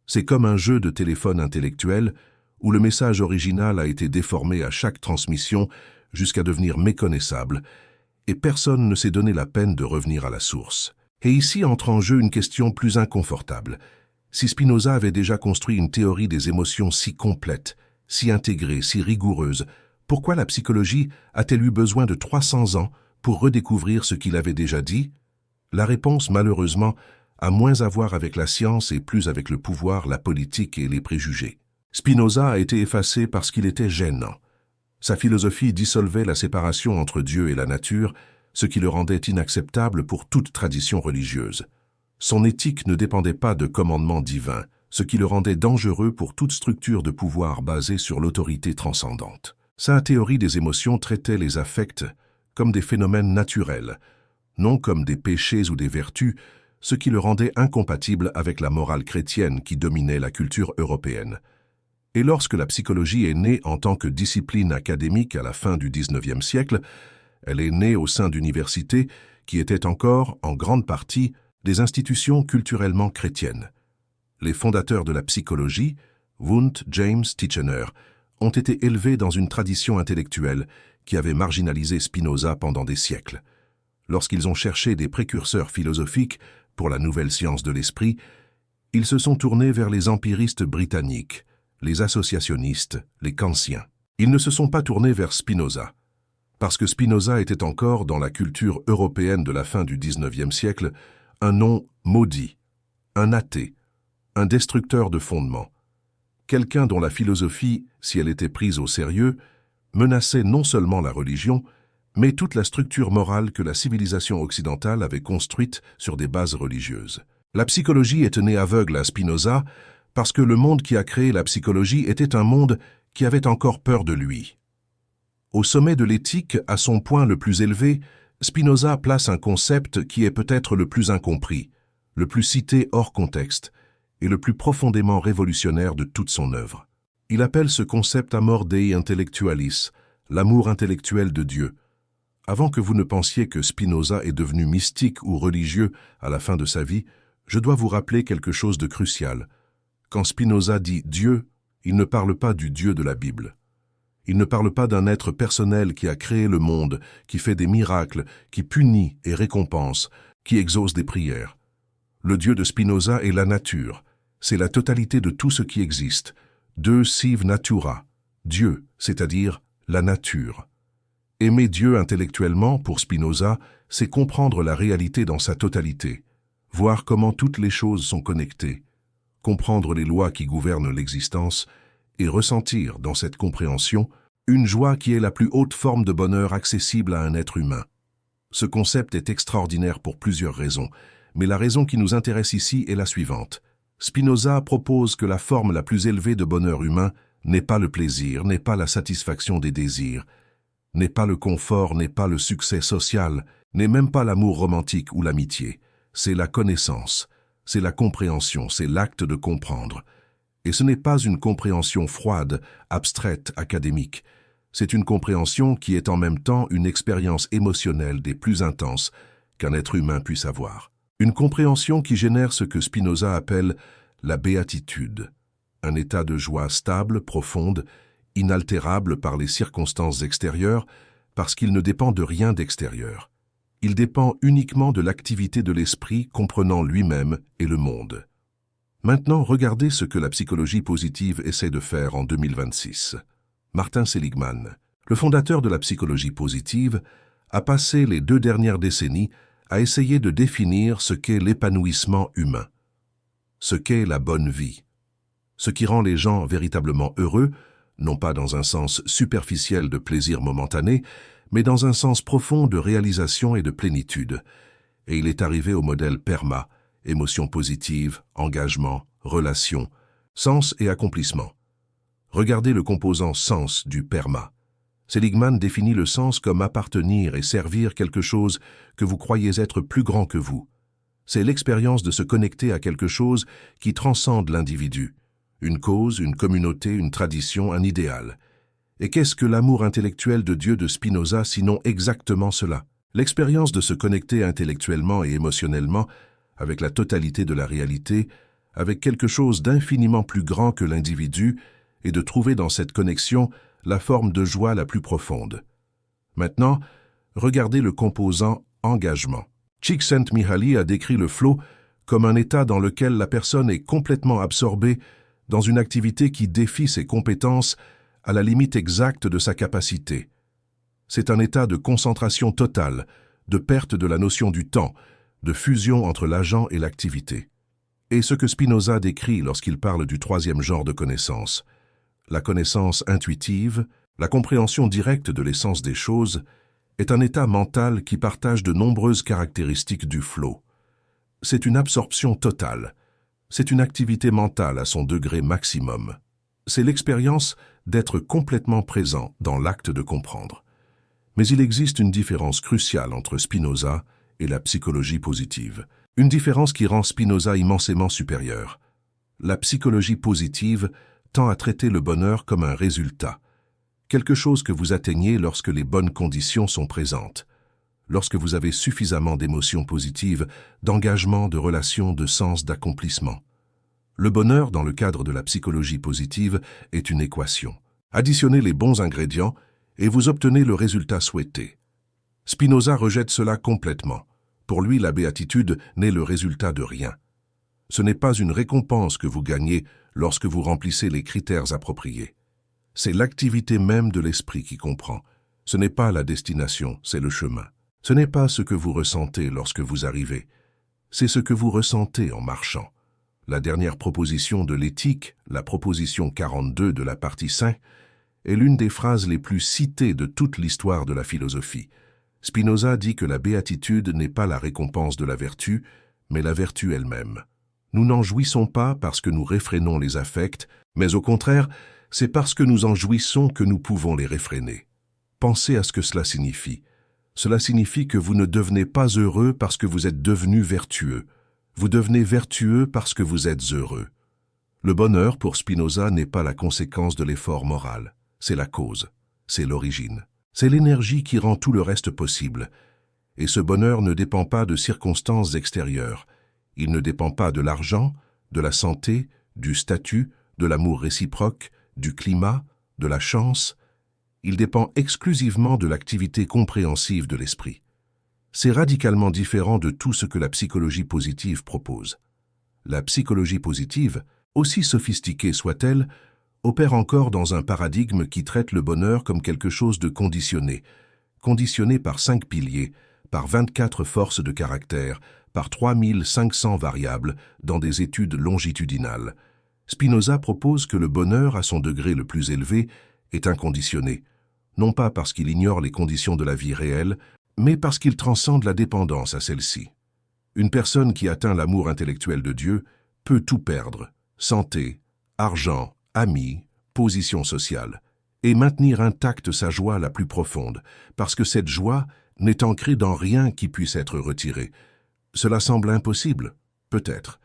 C'est comme un jeu de téléphone intellectuel où le message original a été déformé à chaque transmission jusqu'à devenir méconnaissable, et personne ne s'est donné la peine de revenir à la source. Et ici entre en jeu une question plus inconfortable. Si Spinoza avait déjà construit une théorie des émotions si complète, si intégrée, si rigoureuse, pourquoi la psychologie a-t-elle eu besoin de 300 ans pour redécouvrir ce qu'il avait déjà dit? La réponse, malheureusement, a moins à voir avec la science et plus avec le pouvoir, la politique et les préjugés. Spinoza a été effacé parce qu'il était gênant. Sa philosophie dissolvait la séparation entre Dieu et la nature, ce qui le rendait inacceptable pour toute tradition religieuse. Son éthique ne dépendait pas de commandements divins, ce qui le rendait dangereux pour toute structure de pouvoir basée sur l'autorité transcendante. Sa théorie des émotions traitait les affects comme des phénomènes naturels, non comme des péchés ou des vertus, ce qui le rendait incompatible avec la morale chrétienne qui dominait la culture européenne. Et lorsque la psychologie est née en tant que discipline académique à la fin du XIXe siècle, elle est née au sein d'universités qui étaient encore, en grande partie, des institutions culturellement chrétiennes. Les fondateurs de la psychologie, Wundt, James, Titchener, ont été élevés dans une tradition intellectuelle qui avait marginalisé Spinoza pendant des siècles. Lorsqu'ils ont cherché des précurseurs philosophiques pour la nouvelle science de l'esprit, ils se sont tournés vers les empiristes britanniques, les associationnistes, les kantiens. Ils ne se sont pas tournés vers Spinoza, parce que Spinoza était encore, dans la culture européenne de la fin du XIXe siècle, un nom maudit, un athée, un destructeur de fondements, quelqu'un dont la philosophie, si elle était prise au sérieux, menaçait non seulement la religion, mais toute la structure morale que la civilisation occidentale avait construite sur des bases religieuses. La psychologie était née aveugle à Spinoza parce que le monde qui a créé la psychologie était un monde qui avait encore peur de lui. Au sommet de l'éthique, à son point le plus élevé, Spinoza place un concept qui est peut-être le plus incompris, le plus cité hors contexte, et le plus profondément révolutionnaire de toute son œuvre. Il appelle ce concept amor Dei intellectualis, l'amour intellectuel de Dieu. Avant que vous ne pensiez que Spinoza est devenu mystique ou religieux à la fin de sa vie, je dois vous rappeler quelque chose de crucial. Quand Spinoza dit Dieu, il ne parle pas du Dieu de la Bible. Il ne parle pas d'un être personnel qui a créé le monde, qui fait des miracles, qui punit et récompense, qui exauce des prières. Le Dieu de Spinoza est la nature. C'est la totalité de tout ce qui existe. De sive natura, Dieu, c'est-à-dire la nature. Aimer Dieu intellectuellement, pour Spinoza, c'est comprendre la réalité dans sa totalité, voir comment toutes les choses sont connectées, comprendre les lois qui gouvernent l'existence et ressentir, dans cette compréhension, une joie qui est la plus haute forme de bonheur accessible à un être humain. Ce concept est extraordinaire pour plusieurs raisons, mais la raison qui nous intéresse ici est la suivante. Spinoza propose que la forme la plus élevée de bonheur humain n'est pas le plaisir, n'est pas la satisfaction des désirs, n'est pas le confort, n'est pas le succès social, n'est même pas l'amour romantique ou l'amitié. C'est la connaissance, c'est la compréhension, c'est l'acte de comprendre. Et ce n'est pas une compréhension froide, abstraite, académique. C'est une compréhension qui est en même temps une expérience émotionnelle des plus intenses qu'un être humain puisse avoir. Une compréhension qui génère ce que Spinoza appelle la béatitude, un état de joie stable, profonde, inaltérable par les circonstances extérieures, parce qu'il ne dépend de rien d'extérieur. Il dépend uniquement de l'activité de l'esprit comprenant lui-même et le monde. Maintenant, regardez ce que la psychologie positive essaie de faire en 2026. Martin Seligman, le fondateur de la psychologie positive, a passé les 2 dernières décennies à essayer de définir ce qu'est l'épanouissement humain, ce qu'est la bonne vie, ce qui rend les gens véritablement heureux, non pas dans un sens superficiel de plaisir momentané, mais dans un sens profond de réalisation et de plénitude. Et il est arrivé au modèle PERMA, émotion positive, engagement, relation, sens et accomplissement. Regardez le composant sens du PERMA. Seligman définit le sens comme appartenir et servir quelque chose que vous croyez être plus grand que vous. C'est l'expérience de se connecter à quelque chose qui transcende l'individu. Une cause, une communauté, une tradition, un idéal. Et qu'est-ce que l'amour intellectuel de Dieu de Spinoza sinon exactement cela? L'expérience de se connecter intellectuellement et émotionnellement avec la totalité de la réalité, avec quelque chose d'infiniment plus grand que l'individu, et de trouver dans cette connexion la forme de joie la plus profonde. Maintenant, regardez le composant engagement. Csikszentmihalyi a décrit le flow comme un état dans lequel la personne est complètement absorbée dans une activité qui défie ses compétences à la limite exacte de sa capacité. C'est un état de concentration totale, de perte de la notion du temps, de fusion entre l'agent et l'activité. Et ce que Spinoza décrit lorsqu'il parle du 3e genre de connaissance, la connaissance intuitive, la compréhension directe de l'essence des choses, est un état mental qui partage de nombreuses caractéristiques du flow. C'est une absorption totale. C'est une activité mentale à son degré maximum. C'est l'expérience d'être complètement présent dans l'acte de comprendre. Mais il existe une différence cruciale entre Spinoza et la psychologie positive. Une différence qui rend Spinoza immensément supérieur. La psychologie positive tend à traiter le bonheur comme un résultat, quelque chose que vous atteignez lorsque les bonnes conditions sont présentes, lorsque vous avez suffisamment d'émotions positives, d'engagement, de relations, de sens, d'accomplissement. Le bonheur, dans le cadre de la psychologie positive, est une équation. Additionnez les bons ingrédients et vous obtenez le résultat souhaité. Spinoza rejette cela complètement. Pour lui, la béatitude n'est le résultat de rien. Ce n'est pas une récompense que vous gagnez lorsque vous remplissez les critères appropriés. C'est l'activité même de l'esprit qui comprend. Ce n'est pas la destination, c'est le chemin. Ce n'est pas ce que vous ressentez lorsque vous arrivez. C'est ce que vous ressentez en marchant. La dernière proposition de l'éthique, la proposition 42 de la partie 5, est l'une des phrases les plus citées de toute l'histoire de la philosophie. Spinoza dit que la béatitude n'est pas la récompense de la vertu, mais la vertu elle-même. Nous n'en jouissons pas parce que nous réfrénons les affects, mais au contraire, c'est parce que nous en jouissons que nous pouvons les réfréner. Pensez à ce que cela signifie. Cela signifie que vous ne devenez pas heureux parce que vous êtes devenu vertueux. Vous devenez vertueux parce que vous êtes heureux. Le bonheur, pour Spinoza, n'est pas la conséquence de l'effort moral. C'est la cause, c'est l'origine. C'est l'énergie qui rend tout le reste possible. Et ce bonheur ne dépend pas de circonstances extérieures. Il ne dépend pas de l'argent, de la santé, du statut, de l'amour réciproque, du climat, de la chance. Il dépend exclusivement de l'activité compréhensive de l'esprit. C'est radicalement différent de tout ce que la psychologie positive propose. La psychologie positive, aussi sophistiquée soit-elle, opère encore dans un paradigme qui traite le bonheur comme quelque chose de conditionné par 5 piliers, par 24 forces de caractère, par 3500 variables dans des études longitudinales. Spinoza propose que le bonheur, à son degré le plus élevé, est inconditionné, non pas parce qu'il ignore les conditions de la vie réelle, mais parce qu'il transcende la dépendance à celle-ci. Une personne qui atteint l'amour intellectuel de Dieu peut tout perdre, santé, argent, amis, position sociale, et maintenir intacte sa joie la plus profonde, parce que cette joie n'est ancrée dans rien qui puisse être retiré. Cela semble impossible, peut-être,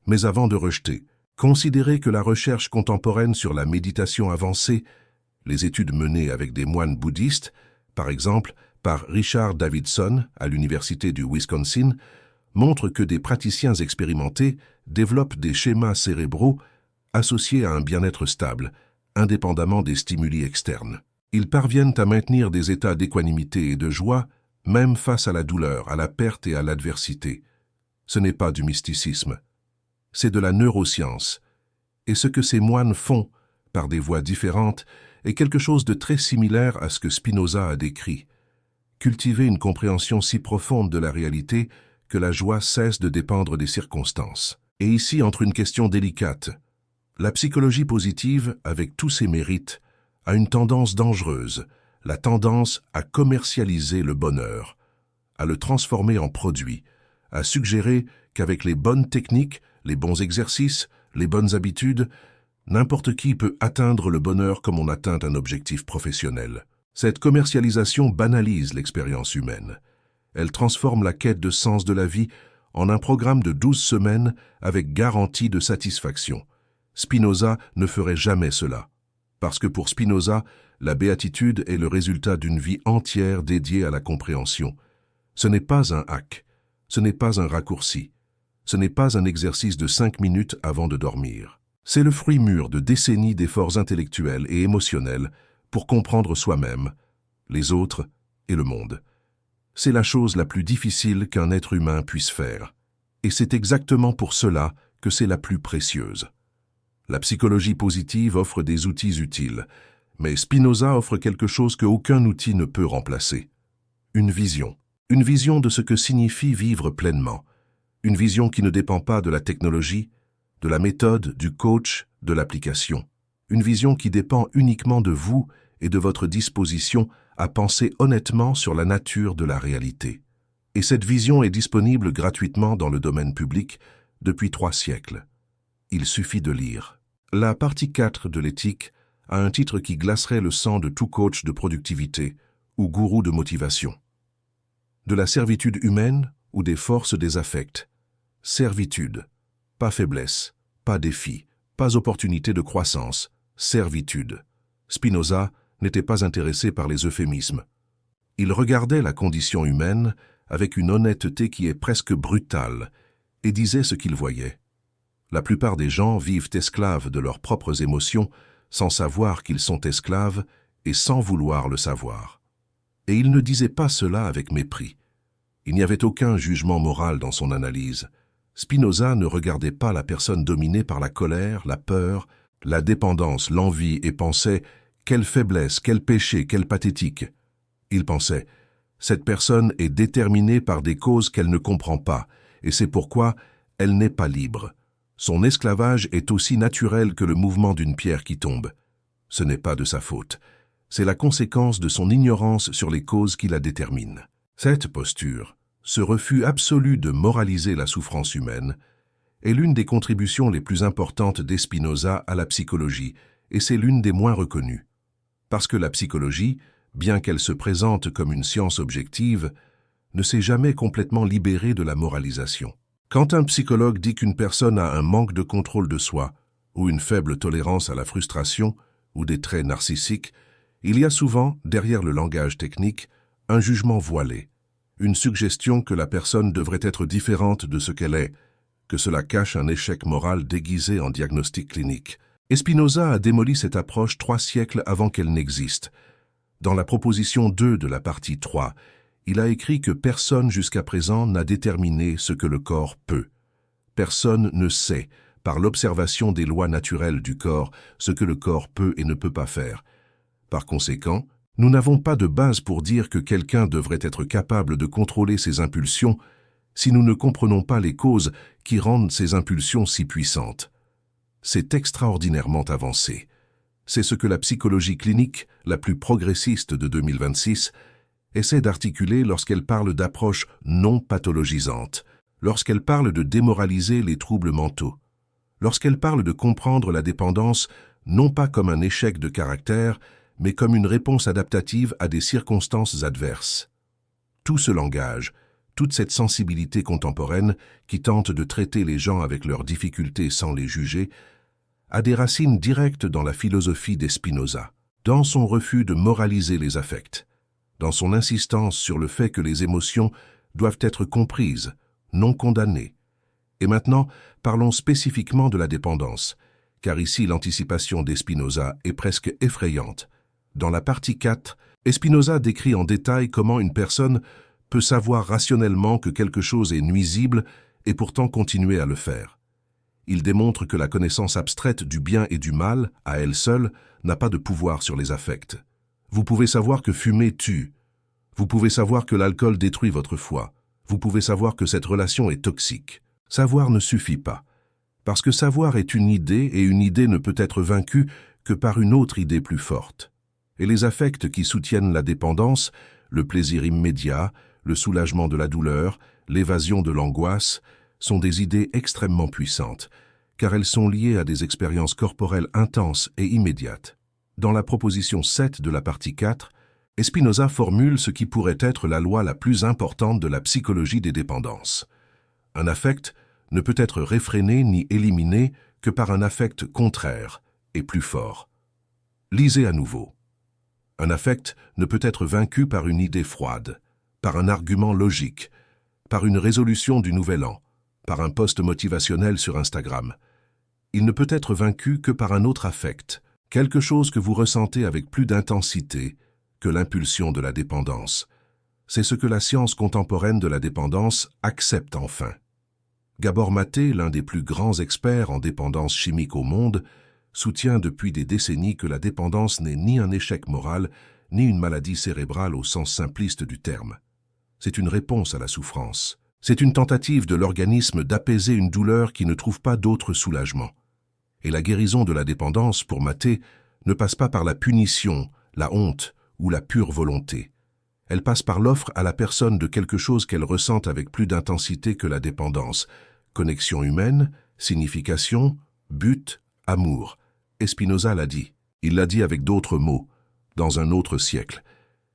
mais avant de rejeter, Considérez que la recherche contemporaine sur la méditation avancée, les études menées avec des moines bouddhistes, par exemple par Richard Davidson à l'Université du Wisconsin, montrent que des praticiens expérimentés développent des schémas cérébraux associés à un bien-être stable, indépendamment des stimuli externes. Ils parviennent à maintenir des états d'équanimité et de joie, même face à la douleur, à la perte et à l'adversité. Ce n'est pas du mysticisme, c'est de la neuroscience. Et ce que ces moines font, par des voies différentes, est quelque chose de très similaire à ce que Spinoza a décrit. Cultiver une compréhension si profonde de la réalité que la joie cesse de dépendre des circonstances. Et ici entre une question délicate. La psychologie positive, avec tous ses mérites, a une tendance dangereuse, la tendance à commercialiser le bonheur, à le transformer en produit, à suggérer qu'avec les bonnes techniques, les bons exercices, les bonnes habitudes, n'importe qui peut atteindre le bonheur comme on atteint un objectif professionnel. Cette commercialisation banalise l'expérience humaine. Elle transforme la quête de sens de la vie en un programme de 12 semaines avec garantie de satisfaction. Spinoza ne ferait jamais cela. Parce que pour Spinoza, la béatitude est le résultat d'une vie entière dédiée à la compréhension. Ce n'est pas un hack, ce n'est pas un raccourci, ce n'est pas un exercice de 5 minutes avant de dormir. C'est le fruit mûr de décennies d'efforts intellectuels et émotionnels pour comprendre soi-même, les autres et le monde. C'est la chose la plus difficile qu'un être humain puisse faire. Et c'est exactement pour cela que c'est la plus précieuse. La psychologie positive offre des outils utiles, mais Spinoza offre quelque chose qu'aucun outil ne peut remplacer. Une vision. Une vision de ce que signifie vivre pleinement. Une vision qui ne dépend pas de la technologie, de la méthode, du coach, de l'application. Une vision qui dépend uniquement de vous et de votre disposition à penser honnêtement sur la nature de la réalité. Et cette vision est disponible gratuitement dans le domaine public depuis 3 siècles. Il suffit de lire. La partie 4 de l'éthique a un titre qui glacerait le sang de tout coach de productivité ou gourou de motivation. De la servitude humaine ou des forces des affects. Servitude, pas faiblesse, pas défi, pas opportunité de croissance, servitude. Spinoza n'était pas intéressé par les euphémismes. Il regardait la condition humaine avec une honnêteté qui est presque brutale et disait ce qu'il voyait. La plupart des gens vivent esclaves de leurs propres émotions sans savoir qu'ils sont esclaves et sans vouloir le savoir. Et il ne disait pas cela avec mépris. Il n'y avait aucun jugement moral dans son analyse. Spinoza ne regardait pas la personne dominée par la colère, la peur, la dépendance, l'envie et pensait « quelle faiblesse, quel péché, quel pathétique ». Il pensait « cette personne est déterminée par des causes qu'elle ne comprend pas et c'est pourquoi elle n'est pas libre. Son esclavage est aussi naturel que le mouvement d'une pierre qui tombe. Ce n'est pas de sa faute. C'est la conséquence de son ignorance sur les causes qui la déterminent. » Cette posture, ce refus absolu de moraliser la souffrance humaine, est l'une des contributions les plus importantes de Spinoza à la psychologie, et c'est l'une des moins reconnues. Parce que la psychologie, bien qu'elle se présente comme une science objective, ne s'est jamais complètement libérée de la moralisation. Quand un psychologue dit qu'une personne a un manque de contrôle de soi, ou une faible tolérance à la frustration, ou des traits narcissiques, il y a souvent, derrière le langage technique, un jugement voilé, une suggestion que la personne devrait être différente de ce qu'elle est, que cela cache un échec moral déguisé en diagnostic clinique. Et Spinoza a démoli cette approche 3 siècles avant qu'elle n'existe. Dans la proposition 2 de la partie 3, il a écrit que personne jusqu'à présent n'a déterminé ce que le corps peut. Personne ne sait, par l'observation des lois naturelles du corps, ce que le corps peut et ne peut pas faire. Par conséquent, nous n'avons pas de base pour dire que quelqu'un devrait être capable de contrôler ses impulsions si nous ne comprenons pas les causes qui rendent ces impulsions si puissantes. C'est extraordinairement avancé. C'est ce que la psychologie clinique, la plus progressiste de 2026, essaie d'articuler lorsqu'elle parle d'approche non pathologisante, lorsqu'elle parle de démoraliser les troubles mentaux, lorsqu'elle parle de comprendre la dépendance non pas comme un échec de caractère, mais comme une réponse adaptative à des circonstances adverses. Tout ce langage, toute cette sensibilité contemporaine qui tente de traiter les gens avec leurs difficultés sans les juger, a des racines directes dans la philosophie des Spinoza, dans son refus de moraliser les affects, dans son insistance sur le fait que les émotions doivent être comprises, non condamnées. Et maintenant, parlons spécifiquement de la dépendance, car ici l'anticipation des Spinoza est presque effrayante. Dans la partie 4, Spinoza décrit en détail comment une personne peut savoir rationnellement que quelque chose est nuisible et pourtant continuer à le faire. Il démontre que la connaissance abstraite du bien et du mal, à elle seule, n'a pas de pouvoir sur les affects. Vous pouvez savoir que fumer tue. Vous pouvez savoir que l'alcool détruit votre foie. Vous pouvez savoir que cette relation est toxique. Savoir ne suffit pas. Parce que savoir est une idée et une idée ne peut être vaincue que par une autre idée plus forte. Et les affects qui soutiennent la dépendance, le plaisir immédiat, le soulagement de la douleur, l'évasion de l'angoisse, sont des idées extrêmement puissantes, car elles sont liées à des expériences corporelles intenses et immédiates. Dans la proposition 7 de la partie 4, Spinoza formule ce qui pourrait être la loi la plus importante de la psychologie des dépendances. Un affect ne peut être réfréné ni éliminé que par un affect contraire et plus fort. Lisez à nouveau. Un affect ne peut être vaincu par une idée froide, par un argument logique, par une résolution du Nouvel An, par un post motivationnel sur Instagram. Il ne peut être vaincu que par un autre affect, quelque chose que vous ressentez avec plus d'intensité que l'impulsion de la dépendance. C'est ce que la science contemporaine de la dépendance accepte enfin. Gabor Maté, l'un des plus grands experts en dépendance chimique au monde, soutient depuis des décennies que la dépendance n'est ni un échec moral, ni une maladie cérébrale au sens simpliste du terme. C'est une réponse à la souffrance. C'est une tentative de l'organisme d'apaiser une douleur qui ne trouve pas d'autre soulagement. Et la guérison de la dépendance, pour Maté, ne passe pas par la punition, la honte ou la pure volonté. Elle passe par l'offre à la personne de quelque chose qu'elle ressente avec plus d'intensité que la dépendance. Connexion humaine, signification, but, amour. Et Spinoza l'a dit. Il l'a dit avec d'autres mots, dans un autre siècle,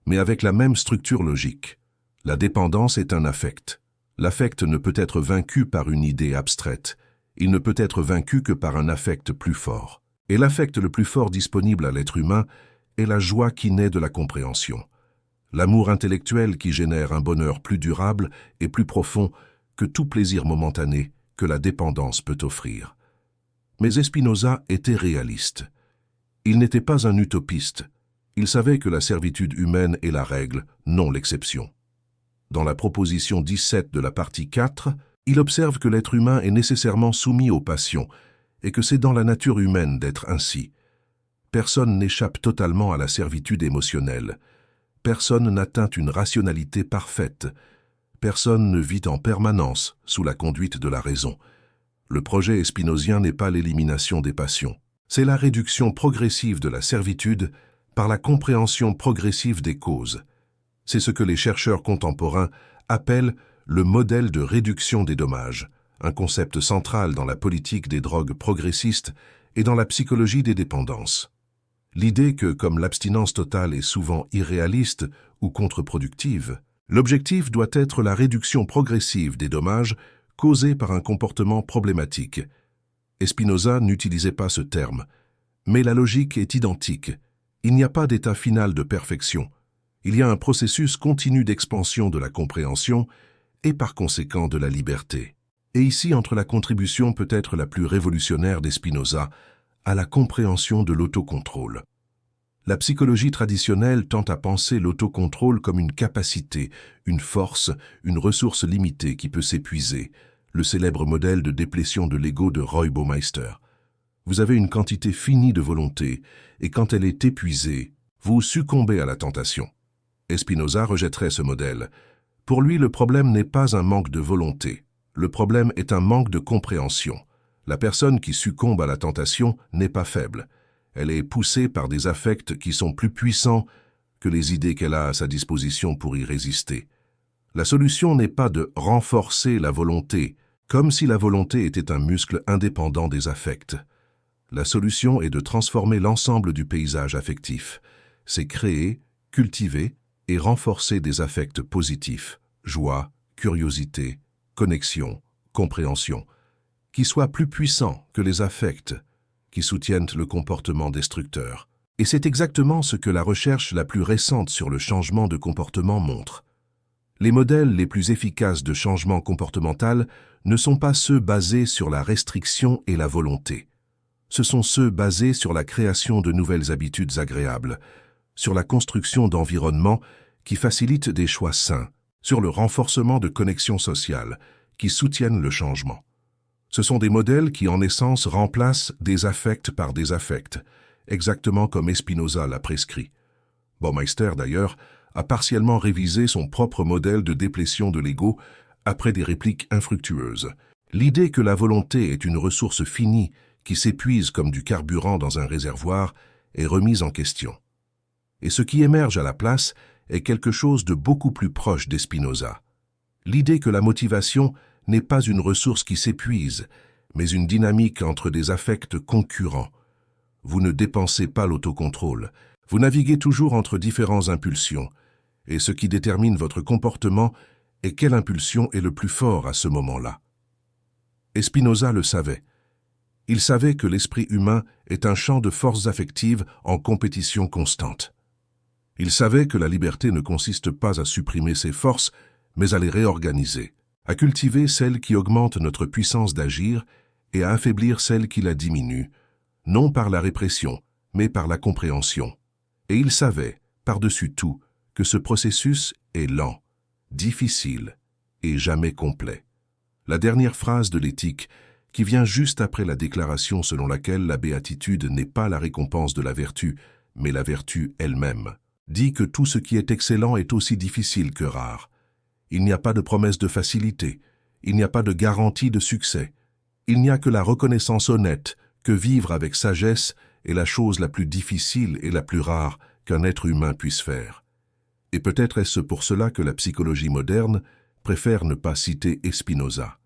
mais avec la même structure logique. La dépendance est un affect. L'affect ne peut être vaincu par une idée abstraite. Il ne peut être vaincu que par un affect plus fort. Et l'affect le plus fort disponible à l'être humain est la joie qui naît de la compréhension. L'amour intellectuel qui génère un bonheur plus durable et plus profond que tout plaisir momentané que la dépendance peut offrir. Mais Spinoza était réaliste. Il n'était pas un utopiste. Il savait que la servitude humaine est la règle, non l'exception. Dans la proposition 17 de la partie 4, il observe que l'être humain est nécessairement soumis aux passions et que c'est dans la nature humaine d'être ainsi. Personne n'échappe totalement à la servitude émotionnelle. Personne n'atteint une rationalité parfaite. Personne ne vit en permanence sous la conduite de la raison. Le projet spinozien n'est pas l'élimination des passions. C'est la réduction progressive de la servitude par la compréhension progressive des causes. C'est ce que les chercheurs contemporains appellent le modèle de réduction des dommages, un concept central dans la politique des drogues progressistes et dans la psychologie des dépendances. L'idée que, comme l'abstinence totale est souvent irréaliste ou contre-productive, l'objectif doit être la réduction progressive des dommages causés par un comportement problématique. Spinoza n'utilisait pas ce terme, mais la logique est identique. Il n'y a pas d'état final de perfection. Il y a un processus continu d'expansion de la compréhension et par conséquent de la liberté. Et ici entre la contribution peut-être la plus révolutionnaire des Spinoza à la compréhension de l'autocontrôle. La psychologie traditionnelle tend à penser l'autocontrôle comme une capacité, une force, une ressource limitée qui peut s'épuiser, le célèbre modèle de déplétion de l'ego de Roy Baumeister. Vous avez une quantité finie de volonté, et quand elle est épuisée, vous succombez à la tentation. Spinoza rejetterait ce modèle. Pour lui, le problème n'est pas un manque de volonté. Le problème est un manque de compréhension. La personne qui succombe à la tentation n'est pas faible. Elle est poussée par des affects qui sont plus puissants que les idées qu'elle a à sa disposition pour y résister. La solution n'est pas de renforcer la volonté, comme si la volonté était un muscle indépendant des affects. La solution est de transformer l'ensemble du paysage affectif. C'est créer, cultiver et renforcer des affects positifs, joie, curiosité, connexion, compréhension, qui soit plus puissant que les affects qui soutiennent le comportement destructeur. Et c'est exactement ce que la recherche la plus récente sur le changement de comportement montre. Les modèles les plus efficaces de changement comportemental ne sont pas ceux basés sur la restriction et la volonté. Ce sont ceux basés sur la création de nouvelles habitudes agréables, sur la construction d'environnements qui facilitent des choix sains, sur le renforcement de connexions sociales qui soutiennent le changement. Ce sont des modèles qui, en essence, remplacent des affects par des affects, exactement comme Spinoza l'a prescrit. Baumeister, d'ailleurs, a partiellement révisé son propre modèle de déplétion de l'ego après des répliques infructueuses. L'idée que la volonté est une ressource finie qui s'épuise comme du carburant dans un réservoir est remise en question. Et ce qui émerge à la place est quelque chose de beaucoup plus proche de Spinoza. L'idée que la motivation n'est pas une ressource qui s'épuise, mais une dynamique entre des affects concurrents. Vous ne dépensez pas l'autocontrôle, vous naviguez toujours entre différentes impulsions, et ce qui détermine votre comportement est quelle impulsion est le plus fort à ce moment-là. Et Spinoza le savait. Il savait que l'esprit humain est un champ de forces affectives en compétition constante. Il savait que la liberté ne consiste pas à supprimer ses forces, mais à les réorganiser, à cultiver celles qui augmentent notre puissance d'agir et à affaiblir celles qui la diminuent, non par la répression, mais par la compréhension. Et il savait, par-dessus tout, que ce processus est lent, difficile et jamais complet. La dernière phrase de l'éthique, qui vient juste après la déclaration selon laquelle la béatitude n'est pas la récompense de la vertu, mais la vertu elle-même, dit que tout ce qui est excellent est aussi difficile que rare. Il n'y a pas de promesse de facilité, il n'y a pas de garantie de succès, il n'y a que la reconnaissance honnête que vivre avec sagesse est la chose la plus difficile et la plus rare qu'un être humain puisse faire. Et peut-être est-ce pour cela que la psychologie moderne préfère ne pas citer Spinoza,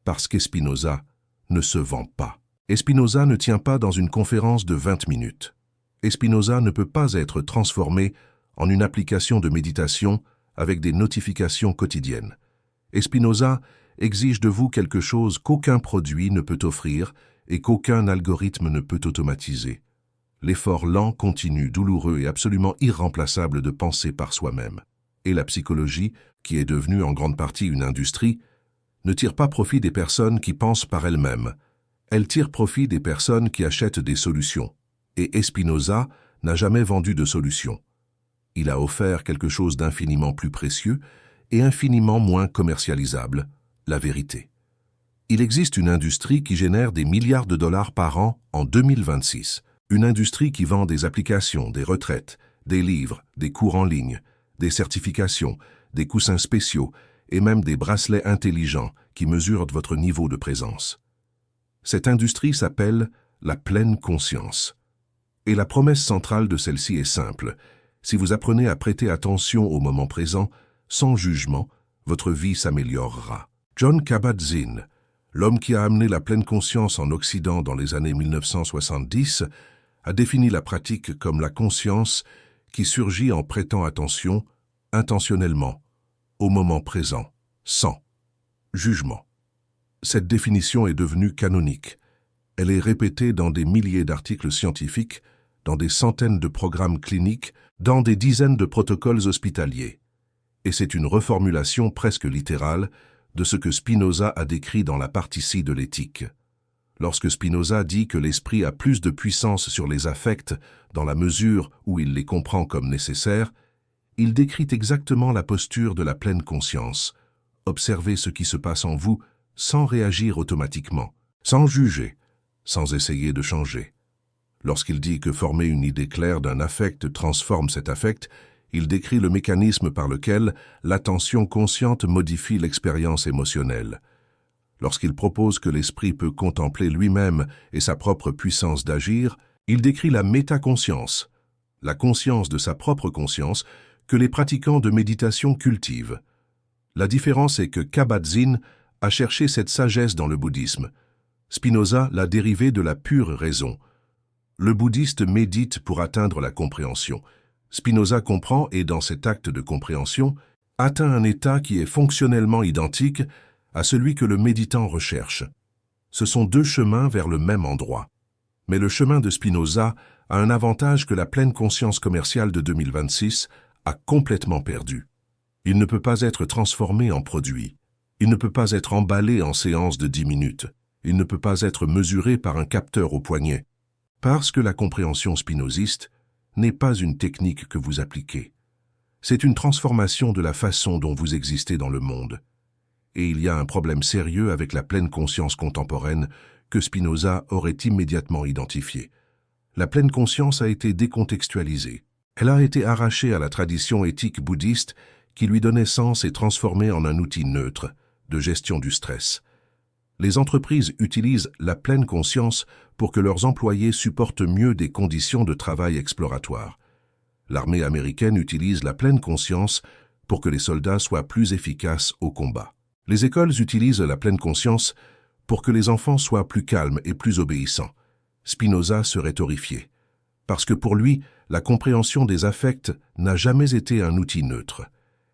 parce qu'Spinoza ne se vend pas. Spinoza ne tient pas dans une conférence de 20 minutes. Spinoza ne peut pas être transformé en une application de méditation avec des notifications quotidiennes. Spinoza exige de vous quelque chose qu'aucun produit ne peut offrir et qu'aucun algorithme ne peut automatiser. L'effort lent, continu, douloureux et absolument irremplaçable de penser par soi-même. Et la psychologie, qui est devenue en grande partie une industrie, ne tire pas profit des personnes qui pensent par elles-mêmes. Elle tire profit des personnes qui achètent des solutions. Et Spinoza n'a jamais vendu de solution. Il a offert quelque chose d'infiniment plus précieux et infiniment moins commercialisable, la vérité. Il existe une industrie qui génère des milliards de dollars par an en 2026. Une industrie qui vend des applications, des retraites, des livres, des cours en ligne, des certifications, des coussins spéciaux et même des bracelets intelligents qui mesurent votre niveau de présence. Cette industrie s'appelle la pleine conscience. Et la promesse centrale de celle-ci est simple. Si vous apprenez à prêter attention au moment présent, sans jugement, votre vie s'améliorera. Jon Kabat-Zinn, l'homme qui a amené la pleine conscience en Occident dans les années 1970, a défini la pratique comme la conscience qui surgit en prêtant attention, intentionnellement, au moment présent, sans jugement. Cette définition est devenue canonique. Elle est répétée dans des milliers d'articles scientifiques, dans des centaines de programmes cliniques, dans des dizaines de protocoles hospitaliers. Et c'est une reformulation presque littérale de ce que Spinoza a décrit dans la partie ci de l'éthique. Lorsque Spinoza dit que l'esprit a plus de puissance sur les affects dans la mesure où il les comprend comme nécessaires, il décrit exactement la posture de la pleine conscience. Observez ce qui se passe en vous sans réagir automatiquement, sans juger, sans essayer de changer. Lorsqu'il dit que former une idée claire d'un affect transforme cet affect, il décrit le mécanisme par lequel l'attention consciente modifie l'expérience émotionnelle. Lorsqu'il propose que l'esprit peut contempler lui-même et sa propre puissance d'agir, il décrit la métaconscience, la conscience de sa propre conscience que les pratiquants de méditation cultivent. La différence est que Kabat-Zinn a cherché cette sagesse dans le bouddhisme. Spinoza l'a dérivée de la pure raison. Le bouddhiste médite pour atteindre la compréhension. Spinoza comprend et, dans cet acte de compréhension, atteint un état qui est fonctionnellement identique à celui que le méditant recherche. Ce sont deux chemins vers le même endroit. Mais le chemin de Spinoza a un avantage que la pleine conscience commerciale de 2026 a complètement perdu. Il ne peut pas être transformé en produit. Il ne peut pas être emballé en séance de 10 minutes. Il ne peut pas être mesuré par un capteur au poignet. Parce que la compréhension spinoziste n'est pas une technique que vous appliquez. C'est une transformation de la façon dont vous existez dans le monde. Et il y a un problème sérieux avec la pleine conscience contemporaine que Spinoza aurait immédiatement identifié. La pleine conscience a été décontextualisée. Elle a été arrachée à la tradition éthique bouddhiste qui lui donnait sens et transformée en un outil neutre de gestion du stress. Les entreprises utilisent la pleine conscience pour que leurs employés supportent mieux des conditions de travail exploratoires. L'armée américaine utilise la pleine conscience pour que les soldats soient plus efficaces au combat. Les écoles utilisent la pleine conscience pour que les enfants soient plus calmes et plus obéissants. Spinoza serait horrifié, parce que pour lui, la compréhension des affects n'a jamais été un outil neutre.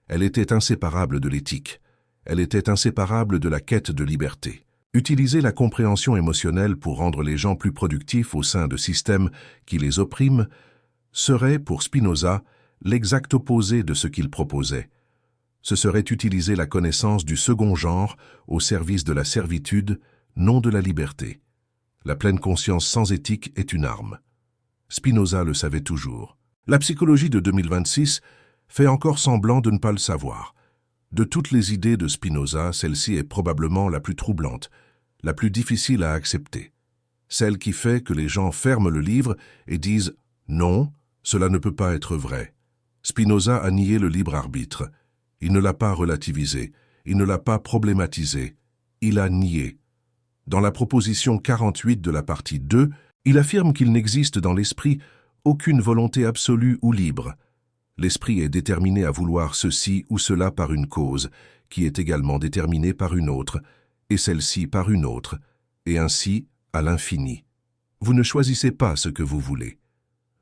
Elle était inséparable de l'éthique. Elle était inséparable de la quête de liberté. Utiliser la compréhension émotionnelle pour rendre les gens plus productifs au sein de systèmes qui les oppriment serait, pour Spinoza, l'exact opposé de ce qu'il proposait. Ce serait utiliser la connaissance du second genre au service de la servitude, non de la liberté. La pleine conscience sans éthique est une arme. Spinoza le savait toujours. La psychologie de 2026 fait encore semblant de ne pas le savoir. De toutes les idées de Spinoza, celle-ci est probablement la plus troublante, la plus difficile à accepter. Celle qui fait que les gens ferment le livre et disent « Non, cela ne peut pas être vrai ». Spinoza a nié le libre arbitre. Il ne l'a pas relativisé, il ne l'a pas problématisé, il a nié. Dans la proposition 48 de la partie 2, il affirme qu'il n'existe dans l'esprit aucune volonté absolue ou libre. L'esprit est déterminé à vouloir ceci ou cela par une cause, qui est également déterminée par une autre, et celle-ci par une autre, et ainsi à l'infini. Vous ne choisissez pas ce que vous voulez.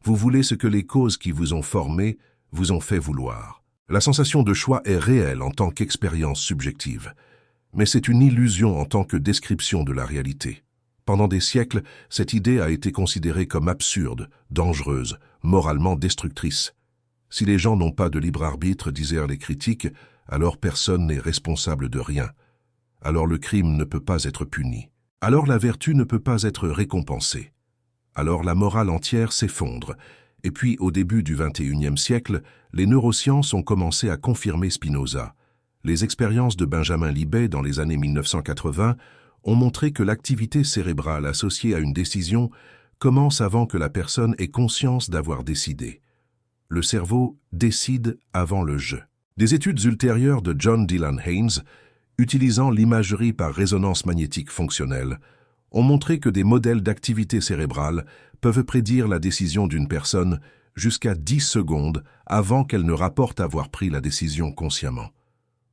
Vous voulez ce que les causes qui vous ont formé vous ont fait vouloir. La sensation de choix est réelle en tant qu'expérience subjective, mais c'est une illusion en tant que description de la réalité. Pendant des siècles, cette idée a été considérée comme absurde, dangereuse, moralement destructrice. Si les gens n'ont pas de libre arbitre, disaient les critiques, alors personne n'est responsable de rien. Alors le crime ne peut pas être puni. Alors la vertu ne peut pas être récompensée. Alors la morale entière s'effondre. Et puis, au début du XXIe siècle, les neurosciences ont commencé à confirmer Spinoza. Les expériences de Benjamin Libet dans les années 1980 ont montré que l'activité cérébrale associée à une décision commence avant que la personne ait conscience d'avoir décidé. Le cerveau décide avant le jeu. Des études ultérieures de John Dylan Haynes, utilisant l'imagerie par résonance magnétique fonctionnelle, ont montré que des modèles d'activité cérébrale peuvent prédire la décision d'une personne jusqu'à 10 secondes avant qu'elle ne rapporte avoir pris la décision consciemment.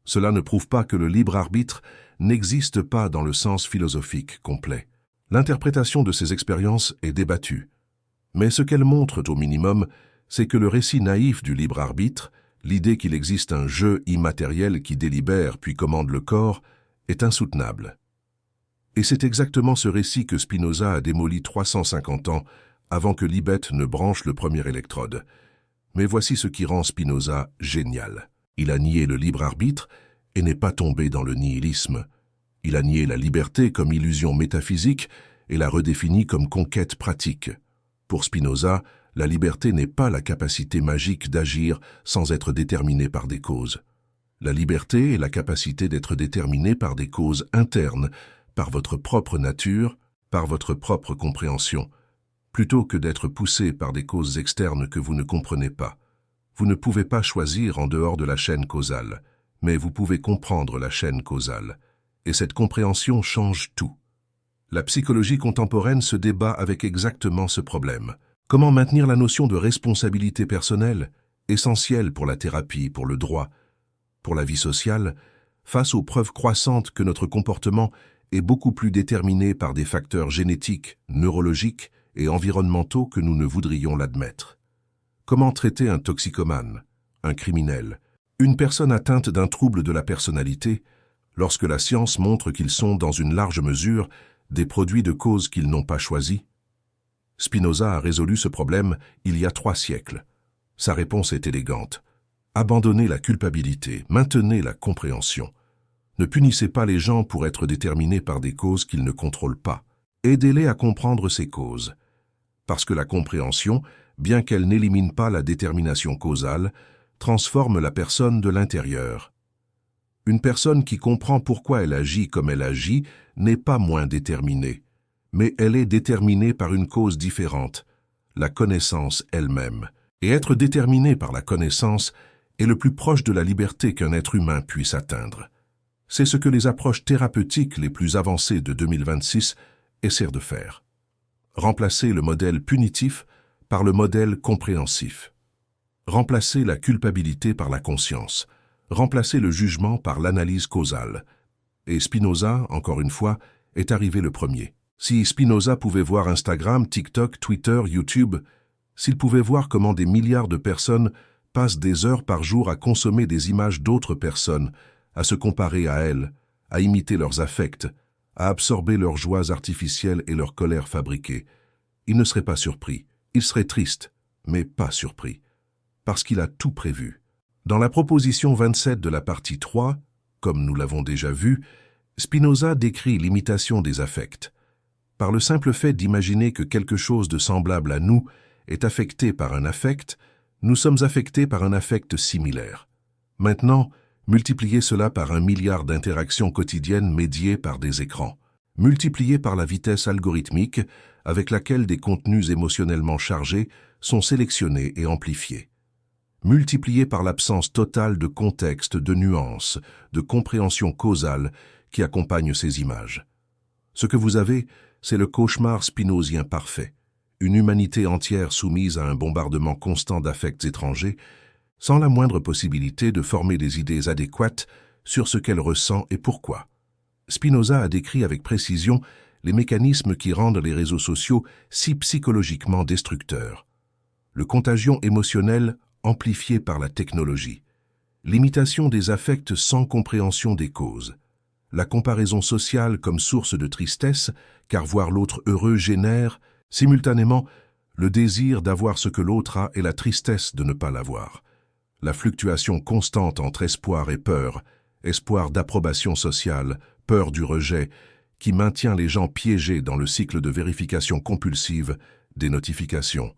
Cela ne prouve pas que le libre arbitre n'existe pas dans le sens philosophique complet. L'interprétation de ces expériences est débattue. Mais ce qu'elles montrent au minimum, c'est que le récit naïf du libre arbitre, l'idée qu'il existe un jeu immatériel qui délibère puis commande le corps, est insoutenable. Et c'est exactement ce récit que Spinoza a démoli 350 ans avant que Libet ne branche le premier électrode. Mais voici ce qui rend Spinoza génial. Il a nié le libre arbitre et n'est pas tombé dans le nihilisme. Il a nié la liberté comme illusion métaphysique et l'a redéfinie comme conquête pratique. Pour Spinoza, la liberté n'est pas la capacité magique d'agir sans être déterminée par des causes. La liberté est la capacité d'être déterminée par des causes internes, par votre propre nature, par votre propre compréhension, plutôt que d'être poussé par des causes externes que vous ne comprenez pas. Vous ne pouvez pas choisir en dehors de la chaîne causale, mais vous pouvez comprendre la chaîne causale. Et cette compréhension change tout. La psychologie contemporaine se débat avec exactement ce problème. Comment maintenir la notion de responsabilité personnelle, essentielle pour la thérapie, pour le droit, pour la vie sociale, face aux preuves croissantes que notre comportement est beaucoup plus déterminé par des facteurs génétiques, neurologiques et environnementaux que nous ne voudrions l'admettre. Comment traiter un toxicomane, un criminel, Une personne atteinte d'un trouble de la personnalité, lorsque la science montre qu'ils sont, dans une large mesure, des produits de causes qu'ils n'ont pas choisis? Spinoza a résolu ce problème il y a 3 siècles. Sa réponse est élégante. Abandonnez la culpabilité, maintenez la compréhension. Ne punissez pas les gens pour être déterminés par des causes qu'ils ne contrôlent pas. Aidez-les à comprendre ces causes. Parce que la compréhension, bien qu'elle n'élimine pas la détermination causale, transforme la personne de l'intérieur. Une personne qui comprend pourquoi elle agit comme elle agit n'est pas moins déterminée, mais elle est déterminée par une cause différente, la connaissance elle-même. Et être déterminé par la connaissance est le plus proche de la liberté qu'un être humain puisse atteindre. C'est ce que les approches thérapeutiques les plus avancées de 2026 essaient de faire. Remplacer le modèle punitif par le modèle compréhensif. Remplacer la culpabilité par la conscience. Remplacer le jugement par l'analyse causale. Et Spinoza, encore une fois, est arrivé le premier. Si Spinoza pouvait voir Instagram, TikTok, Twitter, YouTube, s'il pouvait voir comment des milliards de personnes passent des heures par jour à consommer des images d'autres personnes, à se comparer à elles, à imiter leurs affects, à absorber leurs joies artificielles et leur colère fabriquée, il ne serait pas surpris. Il serait triste, mais pas surpris, parce qu'il a tout prévu. Dans la proposition 27 de la partie 3, comme nous l'avons déjà vu, Spinoza décrit l'imitation des affects. Par le simple fait d'imaginer que quelque chose de semblable à nous est affecté par un affect, nous sommes affectés par un affect similaire. Maintenant, multipliez cela par 1 milliard d'interactions quotidiennes médiées par des écrans. Multiplié par la vitesse algorithmique avec laquelle des contenus émotionnellement chargés sont sélectionnés et amplifiés. Multiplié par l'absence totale de contexte, de nuances, de compréhension causale qui accompagne ces images. Ce que vous avez, c'est le cauchemar spinozien parfait, une humanité entière soumise à un bombardement constant d'affects étrangers, sans la moindre possibilité de former des idées adéquates sur ce qu'elle ressent et pourquoi. Spinoza a décrit avec précision les mécanismes qui rendent les réseaux sociaux si psychologiquement destructeurs. Le contagion émotionnel amplifié par la technologie, l'imitation des affects sans compréhension des causes, la comparaison sociale comme source de tristesse, car voir l'autre heureux génère, simultanément, le désir d'avoir ce que l'autre a et la tristesse de ne pas l'avoir. La fluctuation constante entre espoir et peur, espoir d'approbation sociale, peur du rejet, qui maintient les gens piégés dans le cycle de vérification compulsive des notifications.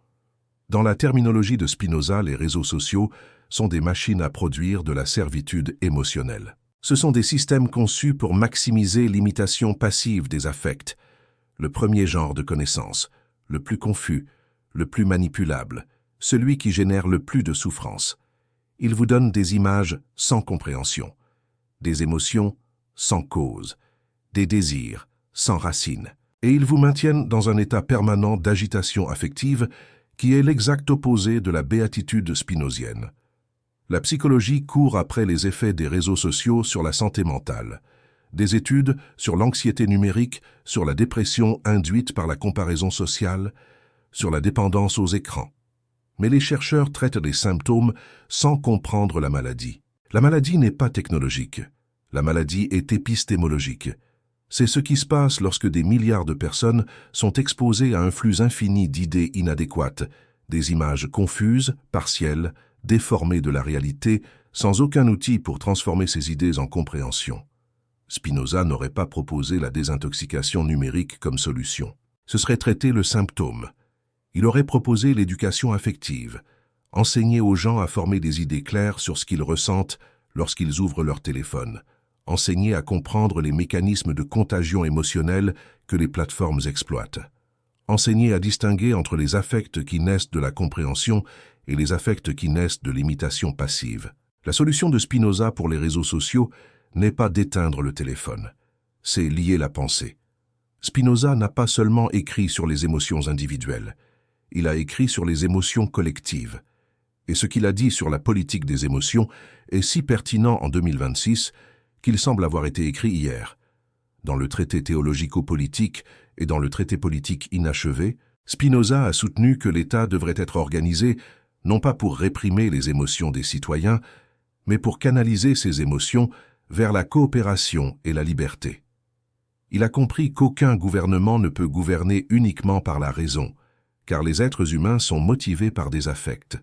Dans la terminologie de Spinoza, les réseaux sociaux sont des machines à produire de la servitude émotionnelle. Ce sont des systèmes conçus pour maximiser l'imitation passive des affects, le premier genre de connaissance, le plus confus, le plus manipulable, celui qui génère le plus de souffrance. Ils vous donnent des images sans compréhension, des émotions sans cause, des désirs sans racine, et ils vous maintiennent dans un état permanent d'agitation affective qui est l'exact opposé de la béatitude spinozienne. La psychologie court après les effets des réseaux sociaux sur la santé mentale, des études sur l'anxiété numérique, sur la dépression induite par la comparaison sociale, sur la dépendance aux écrans. Mais les chercheurs traitent les symptômes sans comprendre la maladie. La maladie n'est pas technologique. La maladie est épistémologique. C'est ce qui se passe lorsque des milliards de personnes sont exposées à un flux infini d'idées inadéquates, des images confuses, partielles, déformées de la réalité, sans aucun outil pour transformer ces idées en compréhension. Spinoza n'aurait pas proposé la désintoxication numérique comme solution. Ce serait traiter le symptôme. Il aurait proposé l'éducation affective, enseigner aux gens à former des idées claires sur ce qu'ils ressentent lorsqu'ils ouvrent leur téléphone, enseigner à comprendre les mécanismes de contagion émotionnelle que les plateformes exploitent, enseigner à distinguer entre les affects qui naissent de la compréhension et les affects qui naissent de l'imitation passive. La solution de Spinoza pour les réseaux sociaux n'est pas d'éteindre le téléphone, c'est lier la pensée. Spinoza n'a pas seulement écrit sur les émotions individuelles, il a écrit sur les émotions collectives. Et ce qu'il a dit sur la politique des émotions est si pertinent en 2026 qu'il semble avoir été écrit hier. Dans le traité théologico-politique et dans le traité politique inachevé, Spinoza a soutenu que l'État devrait être organisé non pas pour réprimer les émotions des citoyens, mais pour canaliser ses émotions vers la coopération et la liberté. Il a compris qu'aucun gouvernement ne peut gouverner uniquement par la raison, car les êtres humains sont motivés par des affects.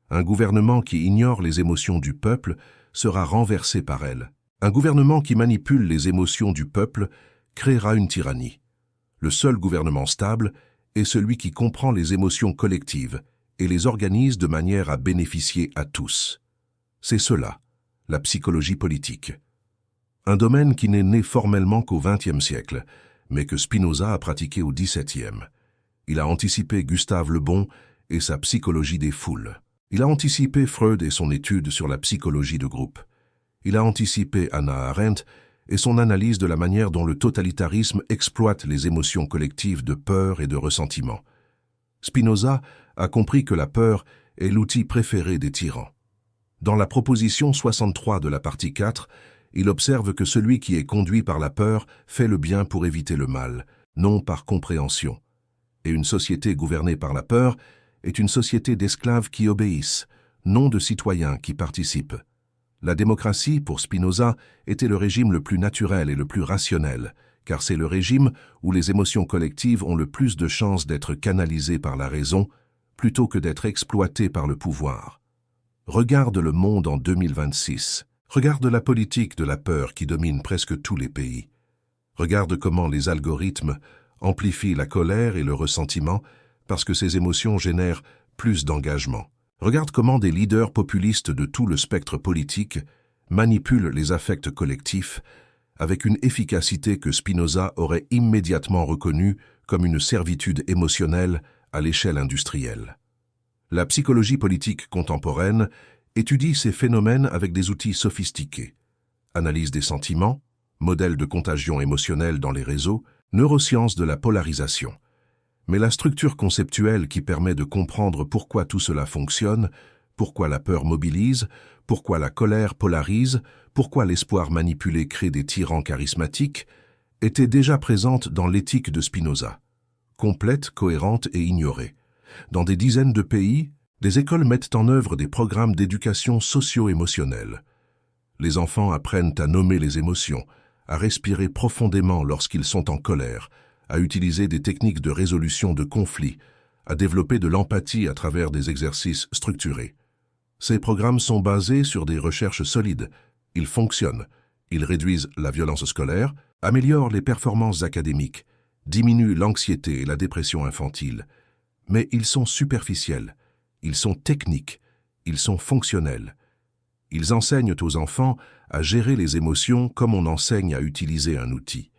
Un gouvernement qui ignore les émotions du peuple sera renversé par elles. Un gouvernement qui manipule les émotions du peuple créera une tyrannie. Le seul gouvernement stable est celui qui comprend les émotions collectives et les organise de manière à bénéficier à tous. C'est cela, la psychologie politique. Un domaine qui n'est né formellement qu'au XXe siècle, mais que Spinoza a pratiqué au XVIIe. Il a anticipé Gustave Le Bon et sa psychologie des foules. Il a anticipé Freud et son étude sur la psychologie de groupe. Il a anticipé Hannah Arendt et son analyse de la manière dont le totalitarisme exploite les émotions collectives de peur et de ressentiment. Spinoza a compris que la peur est l'outil préféré des tyrans. Dans la proposition 63 de la partie 4, il observe que celui qui est conduit par la peur fait le bien pour éviter le mal, non par compréhension. Et une société gouvernée par la peur est une société d'esclaves qui obéissent, non de citoyens qui participent. La démocratie, pour Spinoza, était le régime le plus naturel et le plus rationnel, car c'est le régime où les émotions collectives ont le plus de chances d'être canalisées par la raison, plutôt que d'être exploitées par le pouvoir. Regarde le monde en 2026. Regarde la politique de la peur qui domine presque tous les pays. Regarde comment les algorithmes amplifient la colère et le ressentiment parce que ces émotions génèrent plus d'engagement. Regarde comment des leaders populistes de tout le spectre politique manipulent les affects collectifs avec une efficacité que Spinoza aurait immédiatement reconnue comme une servitude émotionnelle à l'échelle industrielle. La psychologie politique contemporaine étudie ces phénomènes avec des outils sophistiqués. Analyse des sentiments, modèle de contagion émotionnelle dans les réseaux, neurosciences de la polarisation. Mais la structure conceptuelle qui permet de comprendre pourquoi tout cela fonctionne, pourquoi la peur mobilise, pourquoi la colère polarise, pourquoi l'espoir manipulé crée des tyrans charismatiques, était déjà présente dans l'éthique de Spinoza. Complète, cohérente et ignorée. Dans des dizaines de pays, des écoles mettent en œuvre des programmes d'éducation socio-émotionnelle. Les enfants apprennent à nommer les émotions, à respirer profondément lorsqu'ils sont en colère, à utiliser des techniques de résolution de conflits, à développer de l'empathie à travers des exercices structurés. Ces programmes sont basés sur des recherches solides. Ils fonctionnent. Ils réduisent la violence scolaire, améliorent les performances académiques, diminuent l'anxiété et la dépression infantile. Mais ils sont superficiels. Ils sont techniques, ils sont fonctionnels. Ils enseignent aux enfants à gérer les émotions comme on enseigne à utiliser un outil.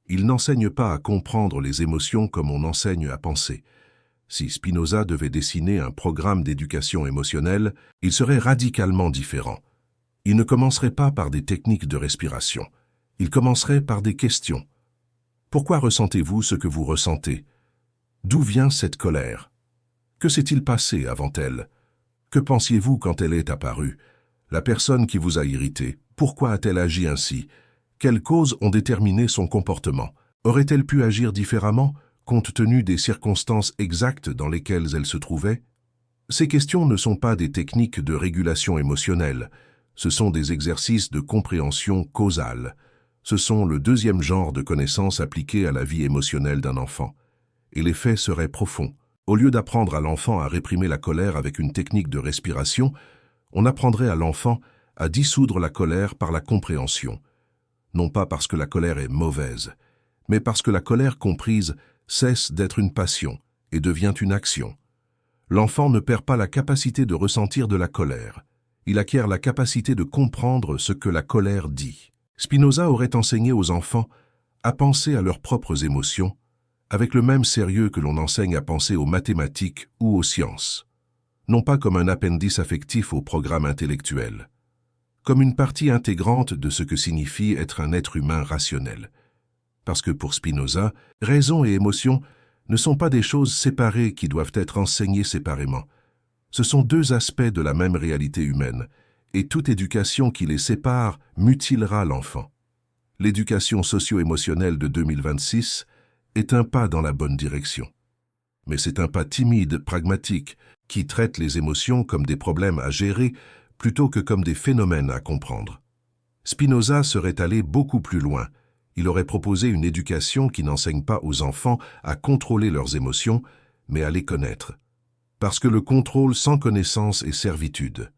Ils n'enseignent pas à comprendre les émotions comme on enseigne à penser. Si Spinoza devait dessiner un programme d'éducation émotionnelle, il serait radicalement différent. Il ne commencerait pas par des techniques de respiration. Il commencerait par des questions. Pourquoi ressentez-vous ce que vous ressentez? D'où vient cette colère? Que s'est-il passé avant elle? Que pensiez-vous quand elle est apparue? La personne qui vous a irrité, pourquoi a-t-elle agi ainsi? Quelles causes ont déterminé son comportement? Aurait-elle pu agir différemment, compte tenu des circonstances exactes dans lesquelles elle se trouvait? Ces questions ne sont pas des techniques de régulation émotionnelle, ce sont des exercices de compréhension causale. Ce sont le deuxième genre de connaissances appliquées à la vie émotionnelle d'un enfant. Et l'effet serait profond. Au lieu d'apprendre à l'enfant à réprimer la colère avec une technique de respiration, on apprendrait à l'enfant à dissoudre la colère par la compréhension. Non pas parce que la colère est mauvaise, mais parce que la colère comprise cesse d'être une passion et devient une action. L'enfant ne perd pas la capacité de ressentir de la colère. Il acquiert la capacité de comprendre ce que la colère dit. Spinoza aurait enseigné aux enfants à penser à leurs propres émotions, avec le même sérieux que l'on enseigne à penser aux mathématiques ou aux sciences. Non pas comme un appendice affectif au programme intellectuel, comme une partie intégrante de ce que signifie être un être humain rationnel. Parce que pour Spinoza, raison et émotion ne sont pas des choses séparées qui doivent être enseignées séparément. Ce sont deux aspects de la même réalité humaine, et toute éducation qui les sépare mutilera l'enfant. L'éducation socio-émotionnelle de 2026 est un pas dans la bonne direction. Mais c'est un pas timide, pragmatique, qui traite les émotions comme des problèmes à gérer plutôt que comme des phénomènes à comprendre. Spinoza serait allé beaucoup plus loin. Il aurait proposé une éducation qui n'enseigne pas aux enfants à contrôler leurs émotions, mais à les connaître. Parce que le contrôle sans connaissance est servitude,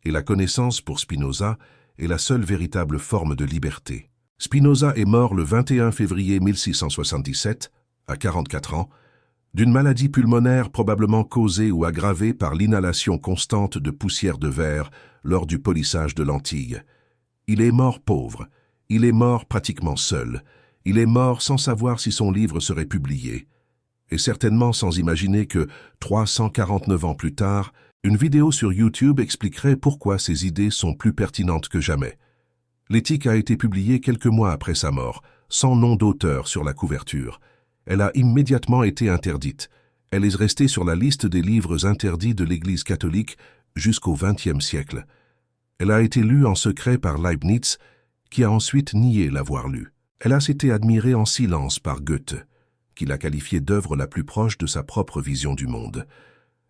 et la connaissance pour Spinoza est la seule véritable forme de liberté. Spinoza est mort le 21 février 1677, à 44 ans, d'une maladie pulmonaire probablement causée ou aggravée par l'inhalation constante de poussière de verre lors du polissage de l'Antille. Il est mort pauvre, il est mort pratiquement seul, il est mort sans savoir si son livre serait publié, et certainement sans imaginer que, 349 ans plus tard, une vidéo sur YouTube expliquerait pourquoi ses idées sont plus pertinentes que jamais. L'éthique a été publiée quelques mois après sa mort, sans nom d'auteur sur la couverture. Elle a immédiatement été interdite. Elle est restée sur la liste des livres interdits de l'Église catholique jusqu'au XXe siècle. Elle a été lue en secret par Leibniz, qui a ensuite nié l'avoir lue. Elle a été admirée en silence par Goethe, qui l'a qualifiée d'œuvre la plus proche de sa propre vision du monde.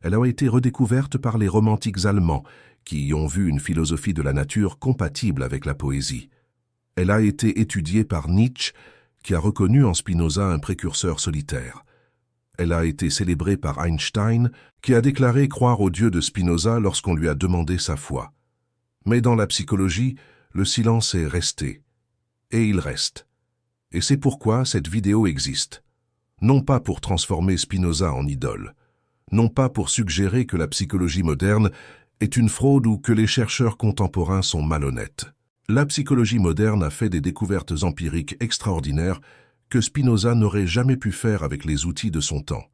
Elle a été redécouverte par les romantiques allemands, qui y ont vu une philosophie de la nature compatible avec la poésie. Elle a été étudiée par Nietzsche, qui a reconnu en Spinoza un précurseur solitaire. Elle a été célébrée par Einstein, qui a déclaré croire au Dieu de Spinoza lorsqu'on lui a demandé sa foi. Mais dans la psychologie, le silence est resté. Et il reste. Et c'est pourquoi cette vidéo existe. Non pas pour transformer Spinoza en idole, non pas pour suggérer que la psychologie moderne est une fraude ou que les chercheurs contemporains sont malhonnêtes. La psychologie moderne a fait des découvertes empiriques extraordinaires que Spinoza n'aurait jamais pu faire avec les outils de son temps.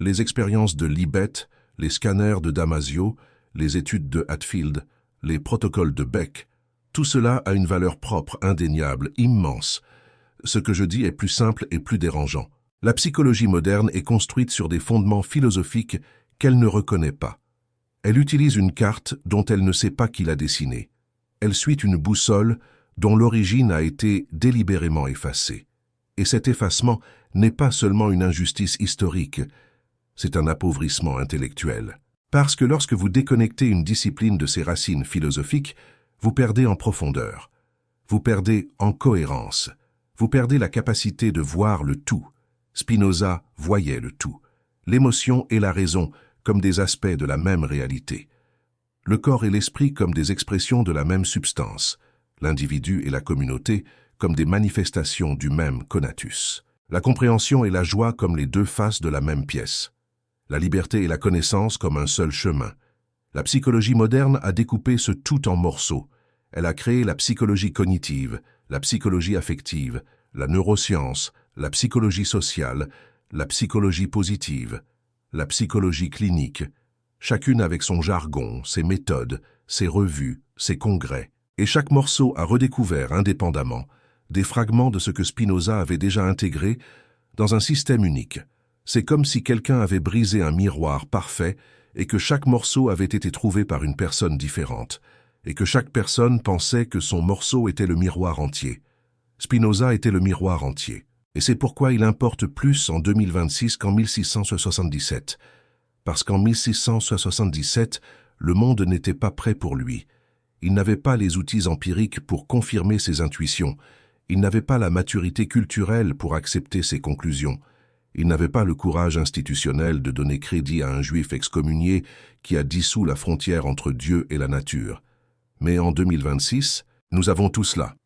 Les expériences de Libet, les scanners de Damasio, les études de Hatfield, les protocoles de Beck, tout cela a une valeur propre, indéniable, immense. Ce que je dis est plus simple et plus dérangeant. La psychologie moderne est construite sur des fondements philosophiques qu'elle ne reconnaît pas. Elle utilise une carte dont elle ne sait pas qui l'a dessinée. Elle suit une boussole dont l'origine a été délibérément effacée. Et cet effacement n'est pas seulement une injustice historique, c'est un appauvrissement intellectuel. Parce que lorsque vous déconnectez une discipline de ses racines philosophiques, vous perdez en profondeur, vous perdez en cohérence, vous perdez la capacité de voir le tout. Spinoza voyait le tout, l'émotion et la raison comme des aspects de la même réalité, le corps et l'esprit comme des expressions de la même substance, l'individu et la communauté comme des manifestations du même conatus, la compréhension et la joie comme les deux faces de la même pièce, la liberté et la connaissance comme un seul chemin. La psychologie moderne a découpé ce tout en morceaux. Elle a créé la psychologie cognitive, la psychologie affective, la neuroscience, la psychologie sociale, la psychologie positive, la psychologie clinique, chacune avec son jargon, ses méthodes, ses revues, ses congrès. Et chaque morceau a redécouvert indépendamment des fragments de ce que Spinoza avait déjà intégré dans un système unique. C'est comme si quelqu'un avait brisé un miroir parfait et que chaque morceau avait été trouvé par une personne différente, et que chaque personne pensait que son morceau était le miroir entier. Spinoza était le miroir entier. Et c'est pourquoi il importe plus en 2026 qu'en 1677. Parce qu'en 1677, le monde n'était pas prêt pour lui. Il n'avait pas les outils empiriques pour confirmer ses intuitions. Il n'avait pas la maturité culturelle pour accepter ses conclusions. Il n'avait pas le courage institutionnel de donner crédit à un juif excommunié qui a dissous la frontière entre Dieu et la nature. Mais en 2026, nous avons tout cela.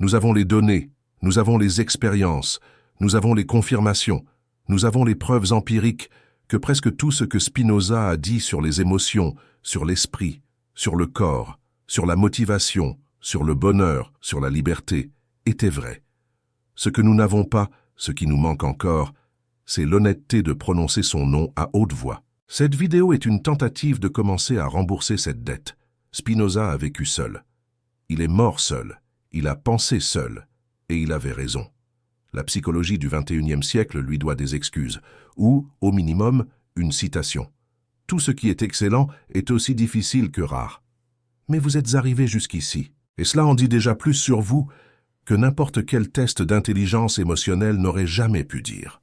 Nous avons les données, nous avons les expériences, nous avons les confirmations, nous avons les preuves empiriques que presque tout ce que Spinoza a dit sur les émotions, sur l'esprit, sur le corps, sur la motivation, sur le bonheur, sur la liberté, était vrai. Ce que nous n'avons pas, ce qui nous manque encore, c'est l'honnêteté de prononcer son nom à haute voix. Cette vidéo est une tentative de commencer à rembourser cette dette. Spinoza a vécu seul. Il est mort seul. Il a pensé seul. Et il avait raison. La psychologie du XXIe siècle lui doit des excuses, ou, au minimum, une citation. Tout ce qui est excellent est aussi difficile que rare. Mais vous êtes arrivé jusqu'ici, et cela en dit déjà plus sur vous que n'importe quel test d'intelligence émotionnelle n'aurait jamais pu dire.